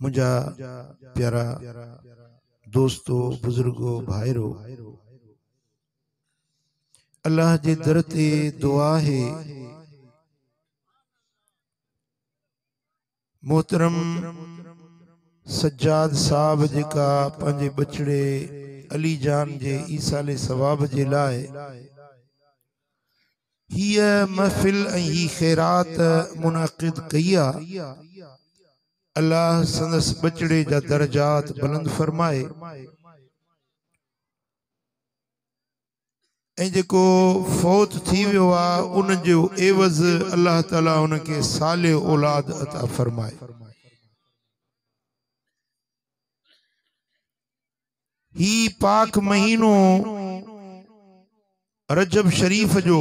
मुझा प्यारा दोस्तों बुजुर्गों भाईरों अल्लाह जे दर ते दुआ है मोहतरम सज्जाद साहब जेका पंहिंजे बचड़े अली जान जे ईसाले सवाब जे लाए हीअ महफिल ऐं ही खैरात मुनाकिद कई आहे अल्लाह संदस बचड़े जा दर्जात बुलंद फरमाए ऐं जेको फौत थी वियो आहे उन जो एवज़ अल्लाह ताला उनके साले औलाद अता फरमाए। ही पाक महीनो रजब शरीफ जो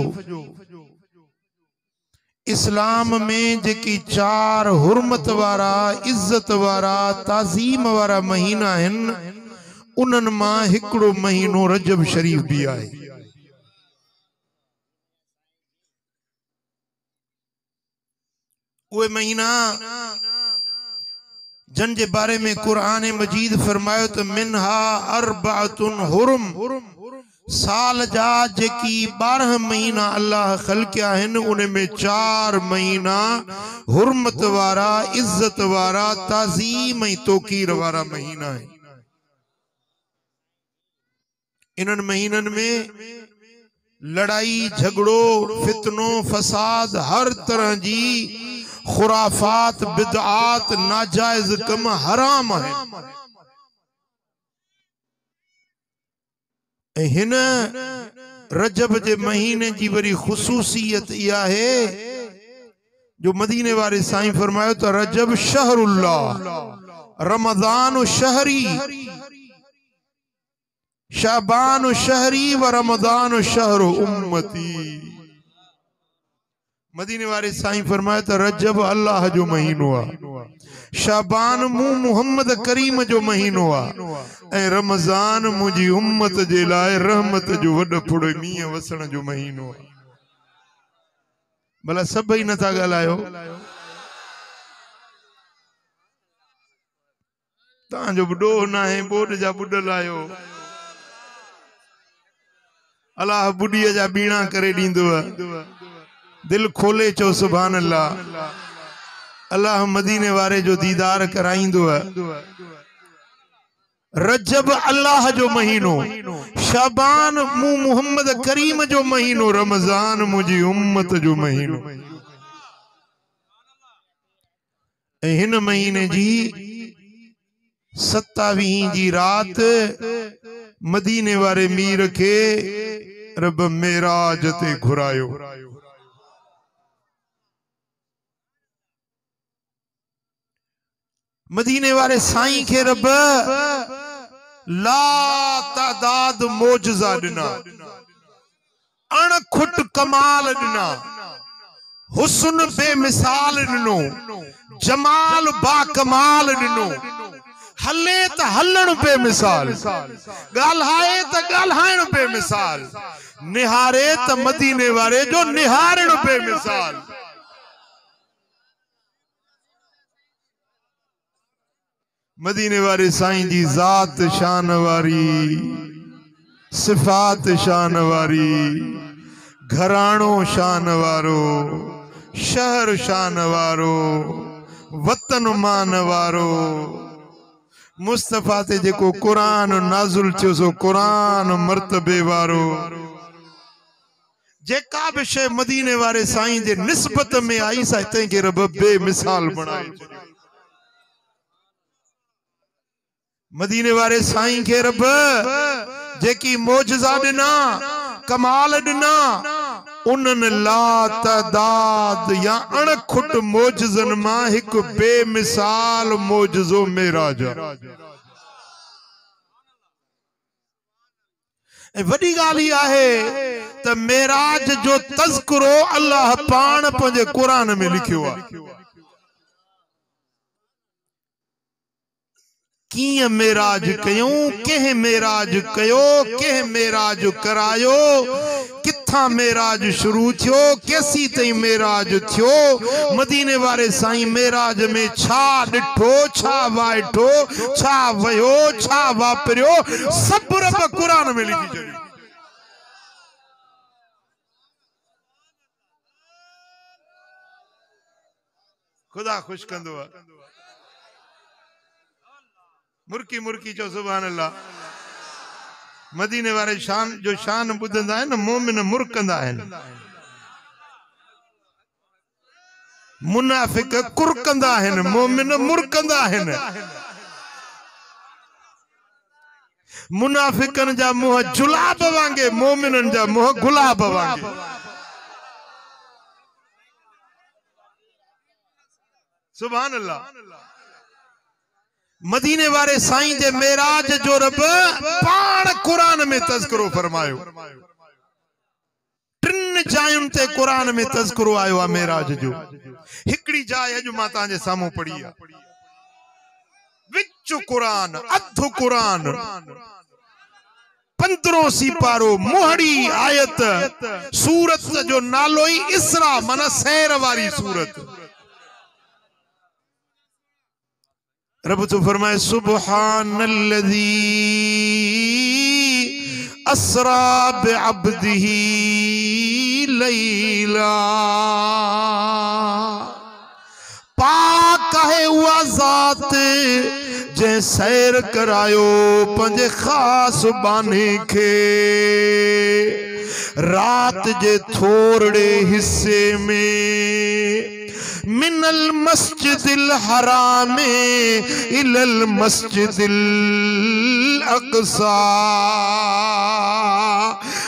इस्लाम में जेकी चार हुर्मत वारा इज्जत वारा ताजीम वारा महीना हन उनन मां हिकड़ो महीनो रजब शरीफ भी आए। उहे महीना जन जे बारे में कुरान मजीद फरमायो तो मिनहा अरबातुन हुरम साल जा जेकी 12 महीना अल्लाह खल्किया हन उनमें 4 महीना हुर्मत वारा इज्जत वारा ताजीम ऐं तोकीर वारा महीना है। इन्हनि महीनन में लड़ाई झगड़ो फितनो फसाद हर तरह जी खुराफात बिदआत नाजायज कम हराम है। हिन रजब जे महीने जी वरी खुसूसियत इहा है जो मदीने वाले साईं फरमायो तो रजब शहरुल्लाह रमजान शहरी शाबान शहरी व रमजान शहर उम्मती। मदीने वाले साईं फरमायो तो रजब अल्लाह जो महीनो आहे शाबान मु मोहम्मद करीम जो महीनो आहे ऐं रमजान मुंहिंजी उम्मत जे लाइ रहमत जो वॾो फुड़ो मींहं वसण जो महीनो आहे। भला सभई नथा ॻाल्हायो तव्हांजो बि ॾोह न आहे ॿोॾ जा ॿुॾल आहियो अलाह ॿुॾीअ जा बीणा करे ॾींदो आहे। दिल खोले चो सुभान अल्लाह अल्लाह मदीने वारे जो दीदार कराइंदो है। रजब अल्लाह जो महीनो शाबान मु मोहम्मद करीम जो महीनो रमजान मुझी उम्मत जो महीनो। हिन महीने जी 27 जी रात मदीने वारे मीर के रब मेराज ते घुरायो। मदीने वाले साईं के रब ला तादाद मोजज़ा दिना अणखुट कमाल दिना हुस्न बेमिसाल दिनो जमाल बा कमाल दिनो हले त हलण पे मिसाल, गाल्हाए त गाल्हाइण पे मिसाल, निहारे त मदीने वारे जो निहारण पे मिसाल। मदीने वारे साईं जी जात शान वारी, सिफात शान वारी, घराणो शान वारो, शहर शान वारो, वतन मान वारो। मुस्तफा ते जेको कुरान नाज़ुल थियो सो कुरान मर्तबे वारो। जेका भी शे मदीने वारे साईं जे निस्बत में आई सा तंहिंखे रब बेमिसाल बनाए। मदीने वारे साईं खे रब जेकी मोजज़ा ॾिना, कमाल ॾिना, उन्हनि ला तादाद या अणखुट मोजज़न मां हिकु बेमिसाल मोजज़ो मेराज। वॾी ॻाल्हि ही आहे त मेराज जो तज़किरो अल्लाह पाण पंहिंजे क़ुरान में लिखियो आहे। किं मेराज कयूं, कें मेराज कयो, कें मेराज करायो, किथा मेराज शुरू थियो, केसी तई मेराज थियो। मदीने वारे साईं मेराज में छा ॾिठो, छा वाइठो, छा वयो, छा वापरियो, सब रब कुरान में लिखी छॾियो। खुदा खुश कंदो आहे। मुर्की मुर्की चो सुभान अल्लाह। मदीने वारे शान जो शान ॿुधंदा आहिनि मोमिन मुरकंदा आहिनि, मुनाफिक कुरकंदा आहिनि, मोमिन मुरकंदा आहिनि। मुनाफिकन जा मुंह जुलाब वांगे, मोमिनन जा मुंह गुलाब वांगे। सुभान अल्लाह। मदीने वारे साईं जे मेराज जो रब पाण कुरान में तज़किरो फरमायो। टिन जायुनि ते कुरान में तज़किरो आयो आहे मेराज जो। हिकड़ी जाइ अॼु मां तव्हांजे साम्हूं पढ़ी आहे, विच कुरान अध कुरान 15 सिपारो मोहड़ी आयत। सूरत जो नालो ही इसरा माना सैर वारी सूरत। रब तो फरमाए सुब्हानल्लज़ी अस्रा बिअब्दिही लैला। पाक है उहा ज़ात जे सैर करायो पंहिंजे खास बाने खे रात जे थोड़े हिस्से में। मिनल मस्जिदिल हराम इलल मस्जिदिल अक़सा।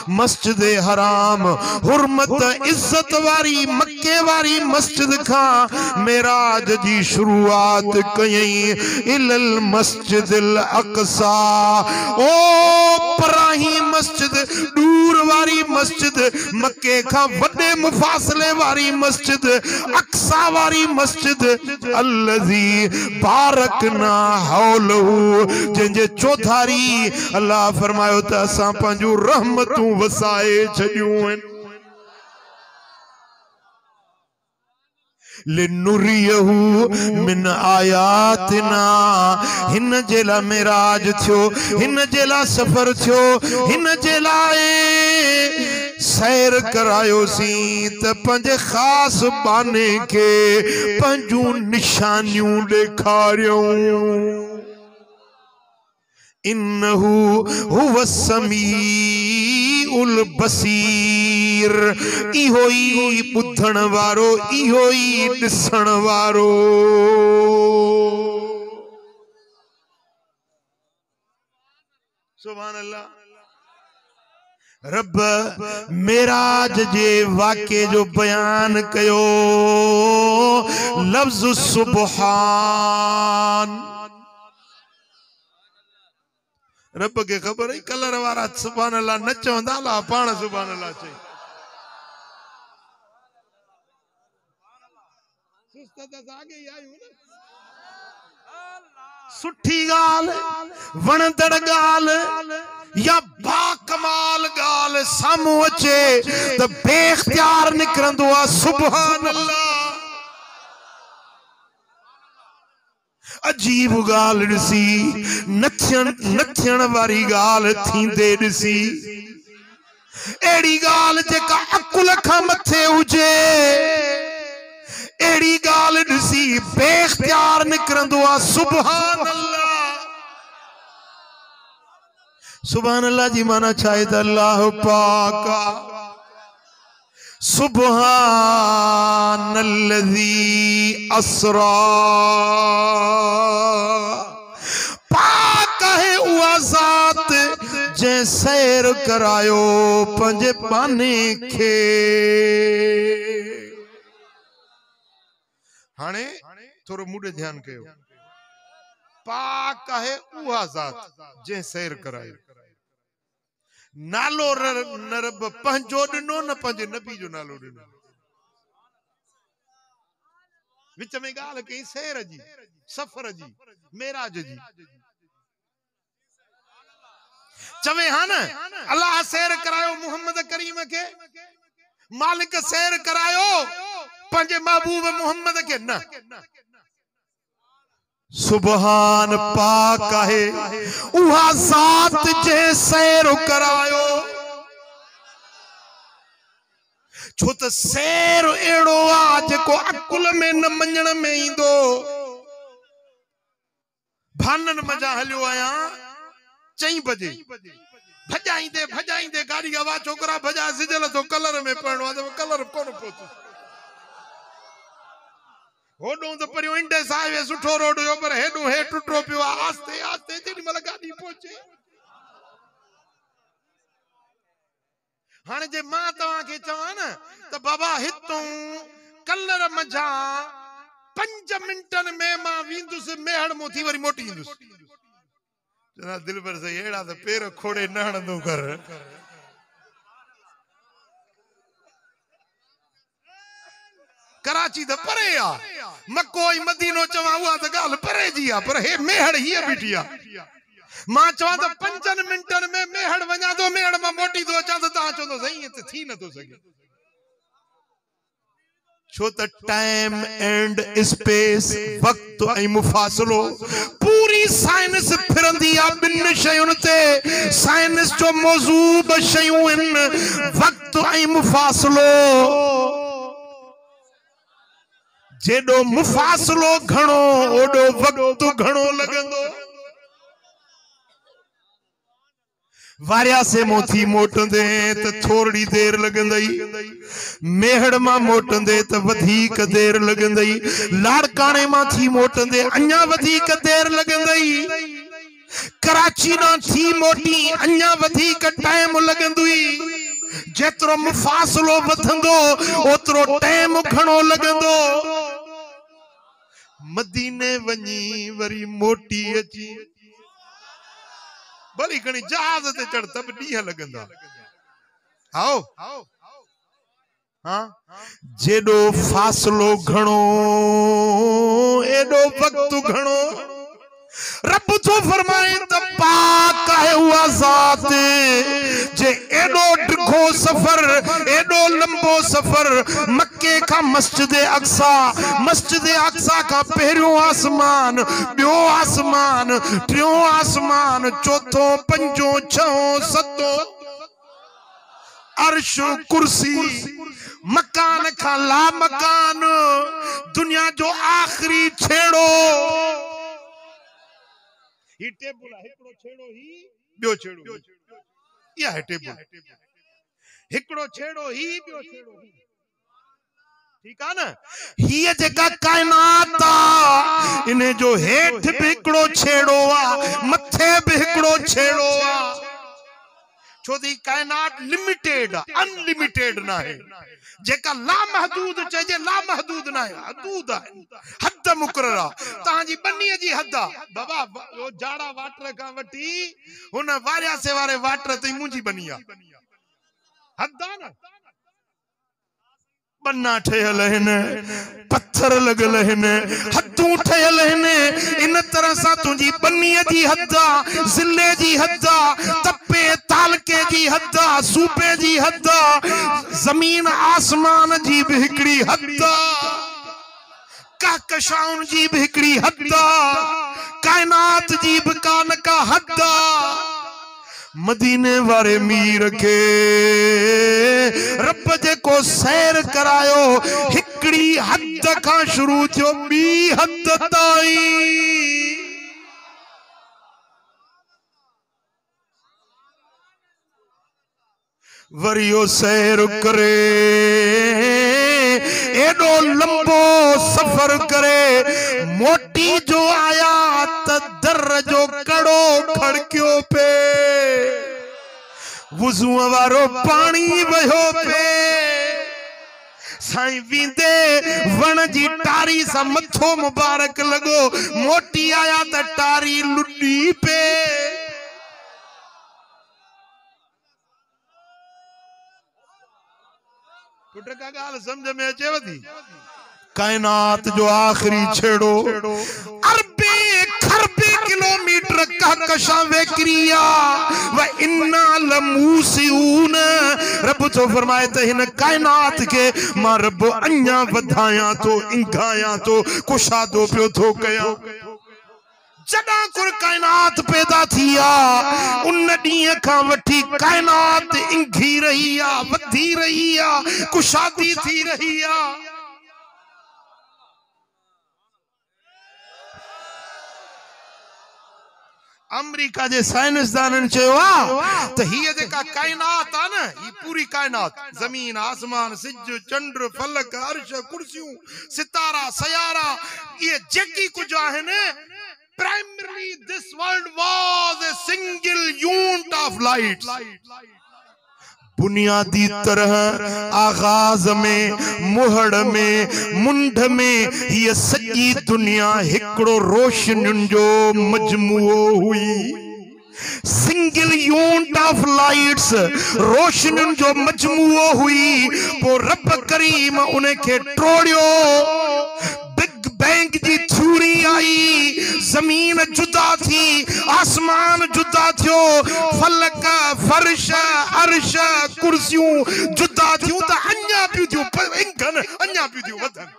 मस्जिद हराम हुर्मत इज्जत वारी मक्के वारी मस्जिद खां मेराज जी शुरुआत कयई इलल मस्जिदिल अक़सा। ओ पराही मस्जिद, दूर वारी मस्जिद, मक्के खां वॾे मुफासले वारी मस्जिद, अक़सा वारी मस्जिद। अल्लज़ी बारकना हौलहू, जंहिंजे चौधारी अल्लाह फरमायो त असां पंहिंजूं रहमतूं वसाए छॾियूं आहिनि। लिनुरियहू मिन आयातिना। हिन जे लाइ मेराज थियो, हिन जे लाइ सफ़र थियो, हिन जे लाइ सैर करायोसी त पंहिंजे ख़ास बाने खे पंहिंजूं निशानियूं ॾेखारियूं। इन्नहू हुव समीउल बसीर। इहो ई ॿुधण वारो, इहो ई ॾिसण वारो। सुभान अल्लाह। रब मेराज जे वाक़े जो बयान कयो लफ्ज़ सुबहान। रब के खबर है कलर वारा सुभान अल्लाह न चवंदा, अल्लाह पाण सुभान अल्लाह चई। सुस्त त आगे ही आयूं न। सुठी गाल वणदड़ गाल या बाकमाल गाल सामू अचे तो बेख्तियार निकरंदो आ सुभान अल्लाह। अजीब गाल ॾिसी नथियण वारी गाल थींदे ॾिसी एड़ी गाल जेका अकुल खां मथे हुजे एड़ी गाल ॾिसी बेख्तियार निकरंदो आ सुभान अल्लाह। सुभान अल्लाह जी माना छा आहे त अल्लाह पाक सुभानल्लज़ी असरा पाक है उहा ज़ात जे सैर करायो पंजे पाने खे। हाणे थोरो मूडे ध्यान कयो। पाक है उहा ज़ात जे सैर करायो। नालो नरब पंहिंजो ॾिनो न पंहिंजे नबी जो नालो ॾिनो। विच में ॻाल्हि कई सैर जी सफ़र जी मेराज जी। चवे हा न अल्लाह सैर करायो मोहम्मद करीम के मालिक सैर करायो पंहिंजे महबूब मोहम्मद के न। सुभान पाक है उहा ज़ात जे सैर करायो। छो त सैर एड़ो आ जेको अकुल में न मञण में ईंदो। भानन मजा हलियो आया 4 बजे भजाईंदे गाड़ी आवा छोकरा भजा सिजल तो कलर में पड़नो आ तो कलर कोन पहुतो। होडो तो परियो इंडेस हाईवे सुठो रोड हो पर हेडो हे टुटो पियो आस्ते आस्ते जेडी मल गाड़ी पहुचे। हाने जे मां तवा के चवा न त बाबा हितों कलर मजा 5 मिनटन में मां विंदुस मेहड़ मो थी वरी मोटी इंदुस। जना दिल पर से एड़ा तो पैर खोड़े नहण दो कर। कराची तो परे आ मक्को मदीनो चवा हुआ तो गाल परे जी आ पर हे मेहड़ ही बिटिया मां चवा तो 5 मिनटन में मेहड़ वजा तो मेहड़ में मोटी तो अचा तो ता चो तो सही है थी न तो सके। छो त टाइम एंड स्पेस वक्त ऐं मुफासलो पूरी साइंस फिरंदी आ बिन शयुन ते। साइंस जो मौजू ब शयूं इन वक्त ऐं मुफासलो। जेडो मुफासलो घणो ओडो वक्त घणो लगंदो। वारिया से मोथी मोटंदे त थोड़ी देर लगंदई मेहड़ मा मोटंदे त वधीक देर लगंदई लाड़काने मा थी मोटंदे अन्या वधीक देर लगंदई कराची ना थी मोटी अन्या वधीक टाइम लगंदुई। जेतरो मुफासलो वधंदो ओतरो टाइम घणो लगंदो। मदीने वनी वरी मोटी अची भली घणी जहाज ते चढ़ तब ॾींहं लगंदा। आओ हाँ जेडो फासलो घणो एडो वक्त घणो। रब तो फरमाए त पाक है हुआ ज़ात जे एडो ड्रखो सफर एडो लंबो सफर मक्के का मस्जिद अक्सा का पहिरियों आसमान बियो आसमान टियों आसमान चौथो पंजो छहो सतो अर्श कुर्सी मकान का ला मकान दुनिया जो आखिरी छेड़ो। ही टेबल हिकड़ो छेड़ो ही बियो छेड़ो या है टेबल हिकड़ो छेड़ो ही बियो छेड़ो ही। ठीक है ना। ये जेका कायनात आ इने जो हेठ भी हिकड़ो छेड़ो आ मथे भी हिकड़ो छेड़ो आ। छोदी कायनात लिमिटेड अनलिमिटेड ना है। जेका लामहदूद चजे लामहदूद ना है हदूद है हद मुकर्ररा तांजी बन्नी जी हद बाबा वो जाड़ा वाटर का वटी हुन वारिया से वारे वाटर ते मुंजी बनिया हद ना। बन्ना ठहल हैं, पत्थर लगल हैं, हथूं ठहल हैं। इन तरह सा तुझी बन्नीअ जी हद्दा, जिले जी हद्दा, तपे तालके जी हद्दा, सूबे जी हद्दा, जमीन आसमान जी भी हिकड़ी हद्दा, कहकशाउन जी भी हिकड़ी हद्दा, कायनात जी भी कान का हद्दा। मदीने वारे मीर के रब जे को सैर करायो, हिकड़ी हद का शुरू थियो बी हद ताई। वरियो सैर करे, एडो लंबो सफर करे, मोटी जो आया त दर जो कड़ो खड़क्यो पे, वुज़ूअ वारो पानी वयो पे। साईं वींदे वण जी टारी सा मथो मुबारक लगो, मोटी आया त टारी लुडी पे। पुट का गाल समझ में अचेव थी? कायनात जो आखिरी छेड़ो, अरबे खरबे किलोमीटर कहकशां वेकरिया व इन्ना लमूसिऊन। रब तो फरमाए त हिन कायनात के मां रब अञा वधाया तो, इंघाया तो, कुशादो पियो थो कया। जडा कुर कायनात पैदा थिया, उन ॾींहं खां वठी कायनात इंघी रही आ, वधी रही आ, कुशादी थी रही आ। अमेरिका जे साइंसदाननि चयो आ त हीअ जेका कायनात आ न, ही पूरी कायनात, जमीन आसमान सिज चंड फलक अर्श कुर्सियूं सितारा सयारा, ये जेकी कुछ आहिनि, primarily this world was a single unit of light। बुनियादी तरह आगाज में, मुहड़ में, मुंड में ये सॼी दुनिया हिकड़ो रोशनियुनि जो मजमूओ हुई। सिंगल यूनिट ऑफ लाइट्स, रोशनियुनि जो मजमूओ हुई। पो रब करीम उनखे टोड़ियो, बिग बैंक जी थ्योरी आई, जमीन जुदा थी, आसमान जुदा थियो, फलक फर्श अर्श कुर्सियूं जुदा थियूं त अञा पियूं थियूं इंघन, अञा पियूं थियूं वधन।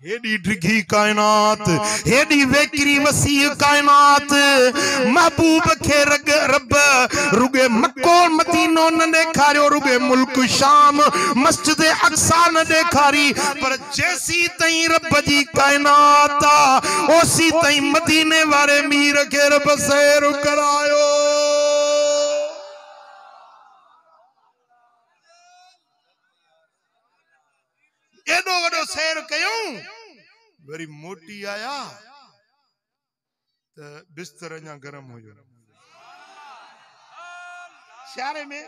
हेडी डिघी कायनात, हेडी वेकरी वसी कायनात, महबूब खे रब रुगे मक्को मदीनो न ॾेखारियो, रुगे मुल्क शाम मस्जिद अक्सा न ॾेखारी, पर जैसी तई रब जी कायनात आ, ओसी तई मदीने वारे मीर खे रब सैर करायो। एडो वडो सैर कयूं, वरी मोटी आया तो बिस्तर अञा गरम हो। सियारे में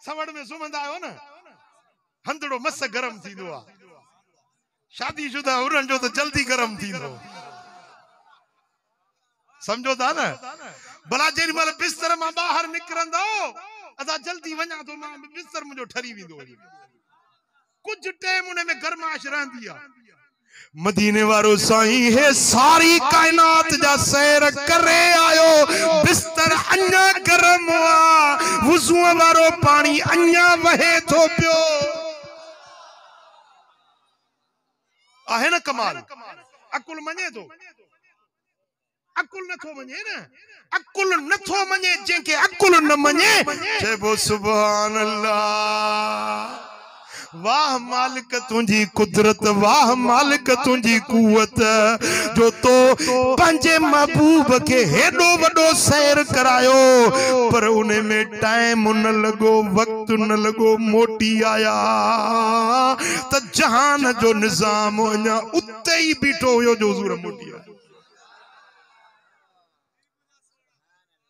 सवड़ में सुम्हंदा आहियो न, हंधड़ो मस गरम थींदो आ। शादीशुदा हुरन जो तो जल्दी गरम थींदो, समझो था न। भला जेॾी महिल बिस्तर मां ॿाहिरि निकिरंदो, अदा जल्दी वञा तो मां बिस्तर मुंहिंजो ठरी वेंदो। कुछ टाइम उन में गरमाश रहंदी आ। मदीने वारो साईं है सारी कायनात जा सैर करे आयो, बिस्तर अञा गरम हुआ, वुज़ूअ वारो पानी अञा वहे थो पियो। आहे न कमाल। अकुल मञे थो, अकुल नथो मञे न, अकुल नथो मञे। जंहिंखे अकुल न मञे चइबो सुभान अल्लाह। वाह मालिक तुझी कुदरत, वाह मालिक तुझी कुवत, जो तो पंजे महबूब के हेडो वडो सैर करायो, पर उन्हें में टाइम न लगो, वक्त न लगो। मोटी आया त जहान जो निजाम अञा उते ही बीठो हुयो जो हुजूर मोटी आया।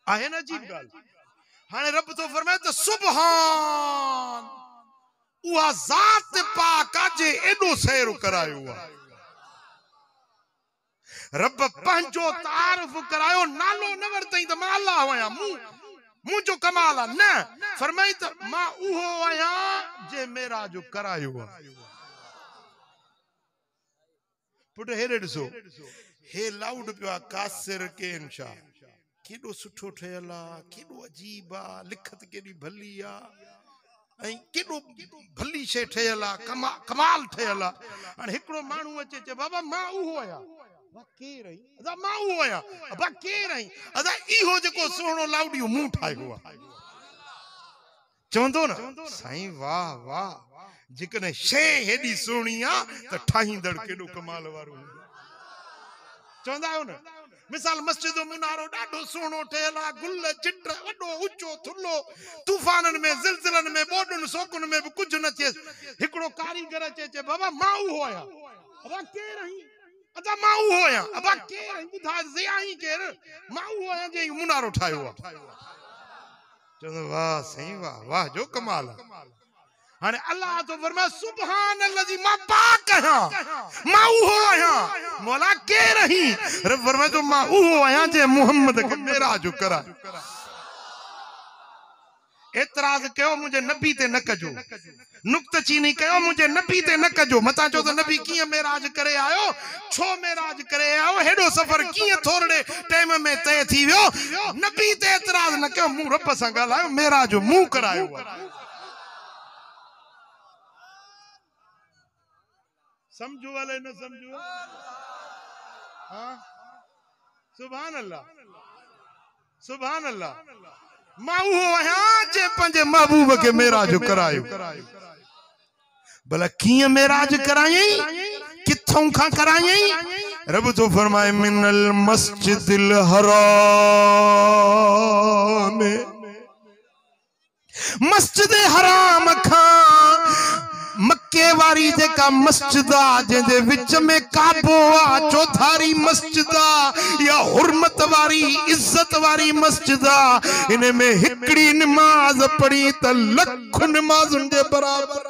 आहे न अजीब गाल। हाणे रब तो फरमाए त सुभान उहा ज़ात पाक जे एडो सैर करायो आहे। रब पंहिंजो तारीफ करायो, नालो न वरतई त मां अल्लाह आहियां। मुझो कमाल आहे न फरमाई त मां उहो आहियां जे मेरा जो करायो पुट हेरे ॾिसो हे लाउड पियो आहे कासिर के इंशा केॾो सुठो ठहियल आहे केॾो अजीब आहे लिखत केॾी भली आहे ऐं केॾो भली शइ ठहियल आहे कमाल ठहियल आहे हाणे हिकिड़ो माण्हू अचे चए बाबा मां उहो आहियां केर आई अदा मां उहो आहियां अबा केर आई अदा इहो जेको सुहिणो लाउडियो मूं ठाहियो आहे चवंदो न साईं वाह वाह जेकॾहिं शइ हेॾी सुहिणी आहे त ठाहींदड़ केॾो कमाल वारो चवंदा आहियो न मिसाल मस्जिद जो मुनारो ॾाढो सुहिणो ठहियल आहे गुल चिट वॾो ऊचो थुल्लो तूफ़ाननि में ज़िलज़िलनि में ॿोॾुनि सोकुनि में बि कुझु न थिएसि हिकिड़ो कारीगर अचे चए बाबा मां उहो आहियां अबा केर आहीं अदा मां उहो आहियां अबा केर आहीं ॿुधाए ज़ियाहीं केर मां उहो आहियां जे मुनारो ठाहियो आहे चवंदो वाह साईं वाह वाह जो कमाल आहे हाणे अल्लाह तो फरमाए सुभान अल्लाजी मां पाक आहियां मां उहो आहियां मौला केर आहीं रब फरमाए तो मां उहो आहियां जे मोहम्मद खे मेराज करायो एतराज़ कयो मुझे नबी ते न कजो नुक्तचीनी कयो मुझे नबी ते न कजो मता चो तो नबी कीअं मेराज करे आयो छो मेराज करे आयो हेडो सफर कीअं थोड़े टाइम में तय थी वियो नबी ते एतराज़ न कयो मूं रब सां ॻाल्हायो मेराज मूं करायो समझो वाले न समझो हाँ सुभान अल्लाह मां उहो आहियां जे पंहिंजे महबूब खे मेराज करायो भला कीअं मेराज करायई किथों खां करायई रब तो फरमाए मिनल मस्जिदिल हराम मस्जिद हराम खां मक्के वारी जेका मस्जिद आ जे विच में काबो आ चौधारी मस्जिद आ या हुर्मत वारी इज्जत वारी मस्जिद आ इन में हिकड़ी नमाज पढ़ी त लख नमाजुन जे बराबर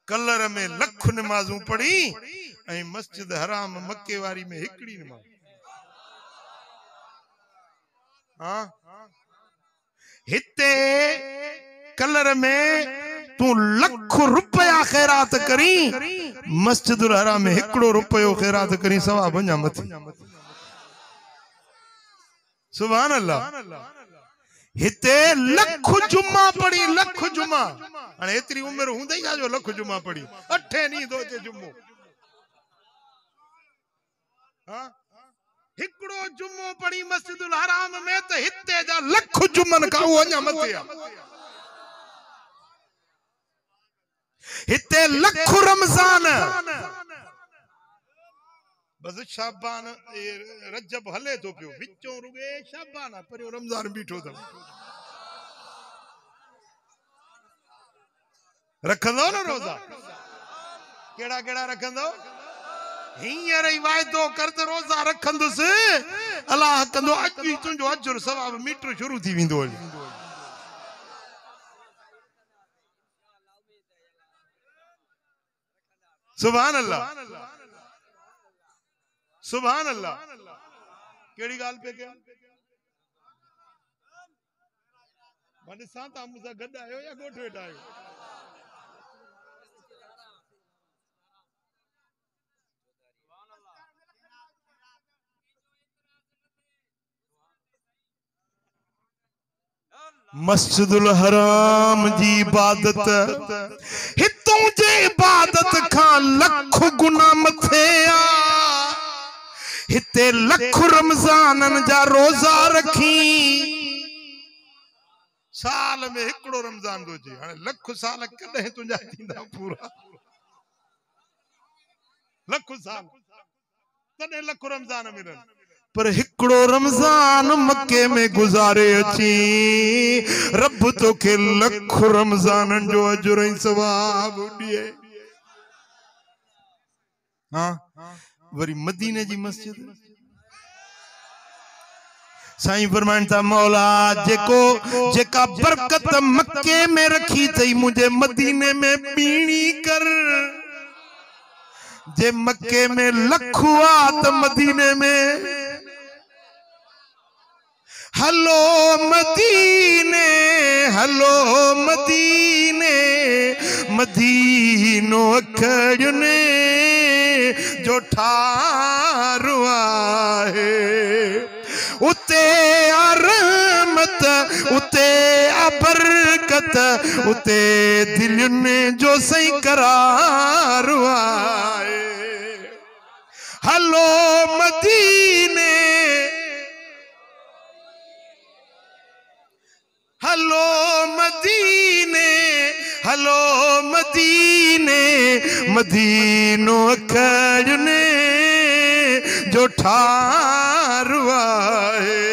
कलर में लख नमाजूं पढ़ी ऐं मस्जिद हराम मक्के वारी में हिकड़ी नमाज हाँ हिते कलर में तू लख रुपया खैरात करी मस्जिदुल हराम में हिकड़ो रुपयो खैरात करी सवाब वञा मथे सुभान अल्लाह हिते लख जुमा पढ़ी लख जुमा हाणे एतरी उम्र हूंदे ई जो लख जुमा पढ़ी 8 ॾींहं थो अचे जुमो हां हिकड़ो जुमो पढ़ी मस्जिदुल हराम में त हिते जा लख जुमन का वञा मथे हिते लख रमजान बस शाबान रजब हले तो पियो विचों रुगे शाबान पर रमजान बीठो तो रखंदो न रोजा केड़ा केड़ा रखंदो हियर ही वायदो करत रोजा रखंदुस अल्लाह कंदो अज तुंजो अजर सवाब मीटर शुरू थी विंदो सुभान अल्लाह सुभान अल्लाह केड़ी गाल पे क्या माने सांता मुसा गड आयो या गोठ वेठा आयो मस्जिदुल हराम जी इबादत हितों जे इबादत खां लख गुना मथे आ हिते लख रमजानन जा रोजा रखी साल में हिकड़ो रमजान दो जी हाने लख साल कदे तुंजा थींदा पूरा लख साल तने लख रमजान मिलन पर हिकड़ो रमजान मक्के में गुजारे अची रब तो के लख रमजानन जो अजर ऐं सवाब दिए हां वरी मदीने जी मस्जिद साईं फरमाइंदा मौला जेको जेका बरकत मक्के में रखी थई मुझे मदीने में बीणी कर जे मक्के में लख हुआ तो मदीने में हलो मदीने, हलो मदीने, मदीनो अखड़ने जो ठारो आहे। उते रहमत, उते बरकत, उते दिलनि जो सही करार आहे। हलो मदीने, हलो मदीने, हलो मदीने, मदीनो अखड़ने जो ठारो आहे।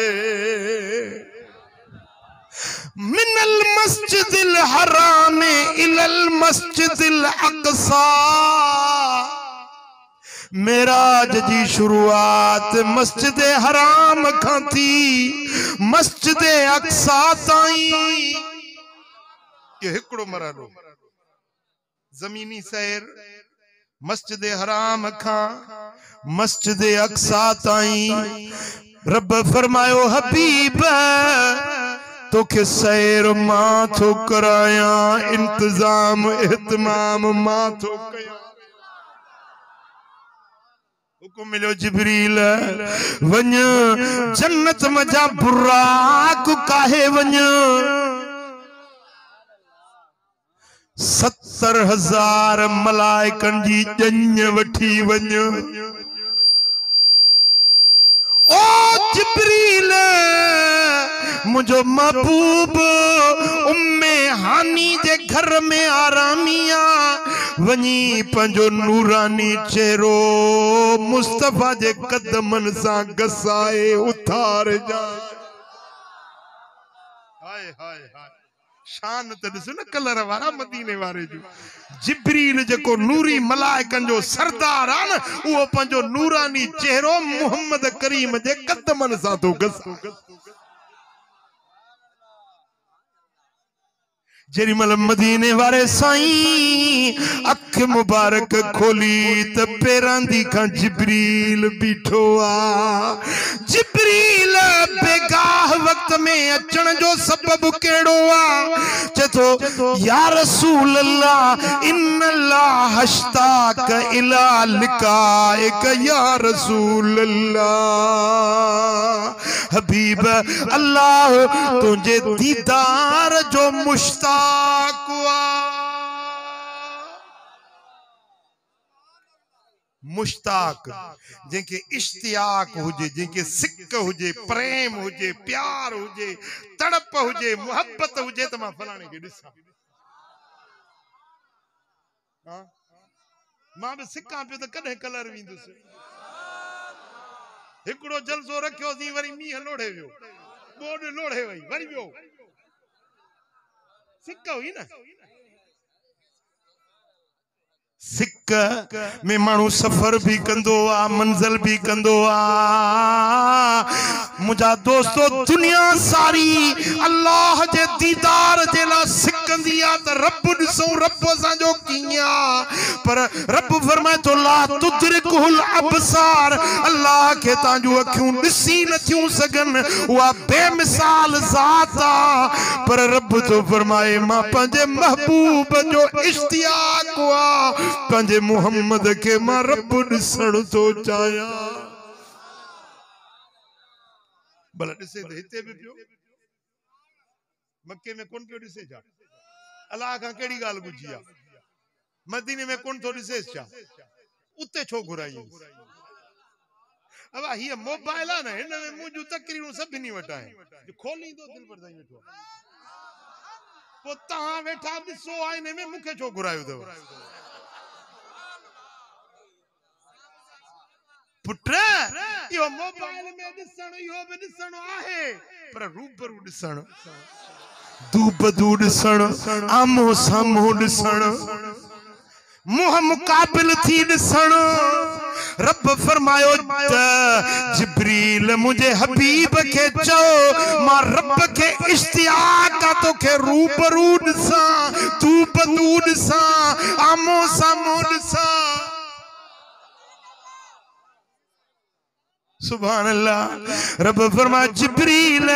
मिनल मस्जिदिल हराम इलल मस्जिदिल अक़सा, मेराज जी शुरुआत मस्जिद हराम खां थी मस्जिद अक़सा ताईं। ये हिकड़ो मरालो ज़मीनी सैर मस्जिद हराम खां मस्जिद अक़सा ताईं। रब फरमायो हबीब तोखे सैर मां थो कराया, इंतजाम एहतमाम मां थो कया। हुकुम मिलो जिब्रील वञ जन्नत मजा बुराक काहे वञ। 70,000 मलाइकन जी ॼञ वठी वञ। ओ जिब्रील मुझो महबूब उम्मे हानी जे घर में आरामिया वनी पंजो नूरानी चेहरो मुस्तफा जे कदमन सा गसाए उतार जा। हाय हाय हाय शान त ॾिस न कलर वारा मदीने वारे जो। जिब्रील जेको नूरी मलाइकन जो सरदार आ न उहो पंजो नूरानी चेहरो मोहम्मद करीम जे कदमन सा तो गसा। जेरी मल मदीने वारे साईं अख मुबारक खोली त पेरांदी खां जिब्रील बीठो आ। जिब्रील बेगाह वक्त में अचण जो सबब केड़ो आ? चतो या रसूल अल्लाह इन्नल्लाह हश्ताक इला लिकाइक या रसूल अल्लाह। हबीब अल्लाह तुझे दीदार जो मुश्ताक मुश्ताक जेके इश्तियाक हुजे, जेके सिक हुजे, प्रेम हुजे, प्यार हुजे, तड़प हुजे, मोहब्बत हुजे त मां फलाणे खे ॾिसां। मां बि सिकां पियो त कॾहिं कलर वेंदुसि। हिकिड़ो जलसो रखियोसीं वरी मींहं लोढ़े वियो, बोड लोढ़े वई वरी वियो। सिक हुई न। सिक में मानू सफर भी कंदो आ, मंजिल भी कंदो आ। मुझा दोस्तों दुनिया सारी अल्लाह जे दीदार जे ला सिकंदी आ त रब ॾिसो रब असांजो कीअं आ। पर रब फरमाए तो ला तुदरिकुल अबसार, अल्लाह के तांजू अखियूं ॾिसी नथियूं सघन, उहा बेमिसाल ज़ात आ। पर रब तो फरमाए मां पंहिंजे महबूब जो इश्तियाक आ, पंहिंजे मोहम्मद के मां रब ॾिसण तो चाहियां। भला ॾिसे त हिते बि पियो, मक्के में कोन पियो ॾिसे छा? अलाह खां कहिड़ी ॻाल्हि बुझी आहे? मदीने में कोन थो ॾिसे छा? उते छो घुराई? अब हीअ मोबाइल आहे न, हिन में मुंहिंजूं तकरीरूं सभिनी वटि आहिनि। खोलींदो दिलि पर साईं वेठो आहे, पोइ तव्हां वेठा ॾिसो आईने में मूंखे छो घुरायो अथव? पुट इहो मोबाइल में ॾिसण इहो बि ॾिसणो आहे, पर रूबरू ॾिसण, दूबदू ॾिसण, आमो साम्हूं ॾिसण, मुंहं मुक़ाबिल थी ॾिसण। रब फरमायो त जिब्रील मुझे हबीब के चो मां रब के इश्तियाक आ तोखे रूबरू ॾिसां, दूबदू ॾिसां, आमो साम्हूं ॾिसां। सुभान अल्लाह। रब फरमा जिब्रील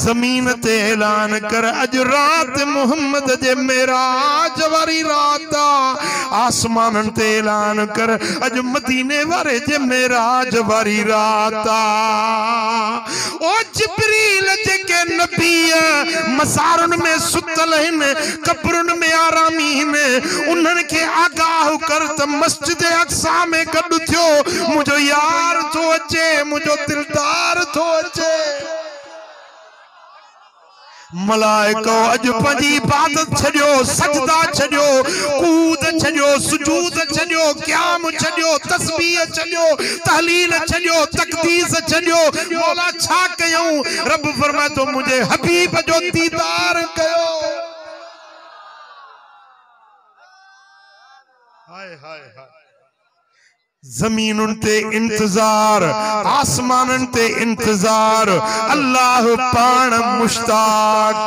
जमीन ते ऐलान कर अज रात मोहम्मद जे मेराज वारी रात आसमान ते ऐलान कर अज मदीने वारे जे मेराज वारी रात ओ जिब्रील जे के नबी मसारुन में सुतल हिन कब्रुन में आरामी हिन उन्हन के आगाह कर त मस्जिद अक्सा में गड थियो मुझो यार तो मुझो दिलदार थो अचे मलाइको अज पंजी इबादत छड़ियो सजदा छड़ियो कूद छड़ियो सुजूद छड़ियो क़याम छड़ियो तस्बीह छड़ियो तहलील छड़ियो तकदीस छड़ियो मौला छा कयूं रब फरमाए तो मुझे हबीब जो दीदार कयो हाय हाय हाय जमीन ते इंतजार आसमान ते इंतजार अल्लाह पान मुश्ताक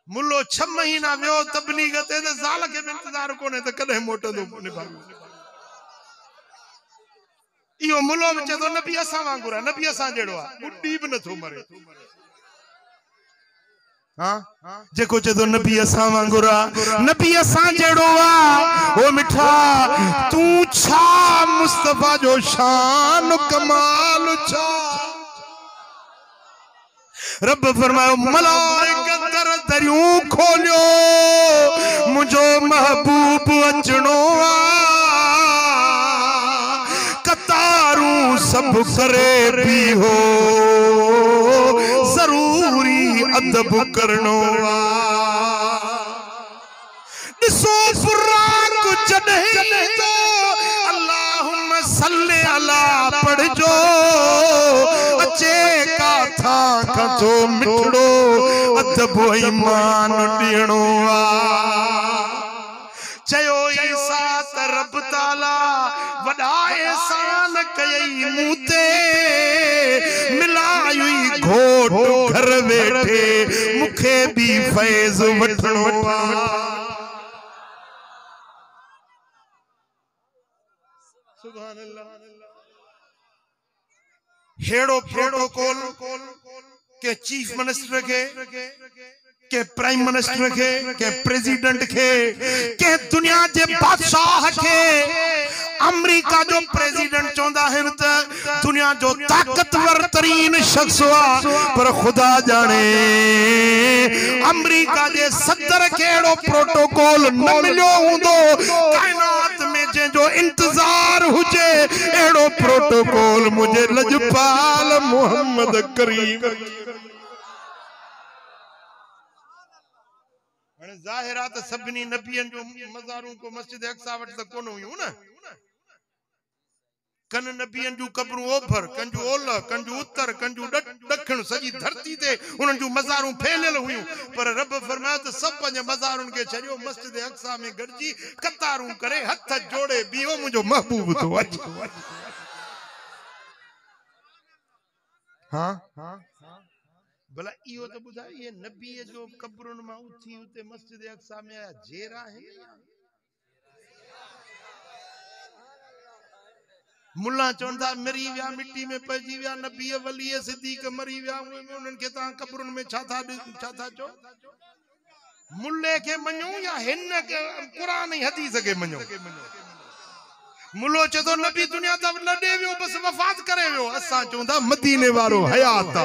मुल्लो 6 महीना वियो तबलीग ते ज़ाल के इंतजार कोने त कदे मोटंदो निभाऊ इहो मुल्लो में चतो नबी असा वांगुर नबी असा जेड़ो आ बुड्डी भी न थो मरे हाँ जेको चतो नबी असा वांगुरा नबी असा जेड़ो आ ओ मिठा तू छा मुस्तफा जो शान कमाल छा रब फरमायो मलाइका दर दरियूं खोलियो मुझो महबूब अचणो आ कतारूं सब करे भी हो जरूरी अदब करनो दिसो फुराक जॾहिं तो अल्लाहुम्मा सल्ली अला पढ़जो अचे काथा खां मिठड़ो अदब ईमान ॾियणो चयो ईसा त रब ताला वॾा एहसान कयई मूं ते मिलायुई घोट घर वेठे मुखे भी फैज़ वठणो सुभान अल्लाह हेड़ो प्रोटोकॉल के चीफ मिनिस्टर के प्राइम मिनिस्टर के प्रेसिडेंट के दुनिया जे बादशाह के अमेरिका जो प्रेसिडेंट चौंदा है त दुनिया जो ताकतवर तरीन शख्स हुआ पर खुदा जाने अमेरिका जे सदर केड़ो प्रोटोकॉल न मिलियो हुंदो कायनात में जे जो इंतजार हुजे एड़ो प्रोटोकॉल मुझे लजपाल मोहम्मद करीम ज़ाहिरात सभनी नबियन जो मज़ारों को मस्जिद अक्सा वट त कोन हुयूं न कन नबियन जो कब्रूं ओभर कंजू ओलह कंजू उत्तर कंजू दखण सजी धरती ते उनन जो मज़ारूं फैलियल हुयूं पर रब फरमायो त सब पंज मज़ारुन के छड़ियो मस्जिद अक्सा में गड़जी कतारूं करे हथ जोड़े बीहो मुझो महबूब तो अच हां भला इहो तो बुधाई ये नबी जो कब्रुन में उठी उते मस्जिद अक्सा में आया जेरा है मुल्ला चवंदा मरी विया मिट्टी में पइजी विया नबी वली सिद्दीक मरी विया उन्हनि के ता कब्रुन में छा था चो मुल्ले के मञो या हिन कुरान ही हदीस के मञो मुल्लो चतो नबी दुनिया ता लडे वियो बस वफात करे वियो असा चवंदा मदीने वारो हयात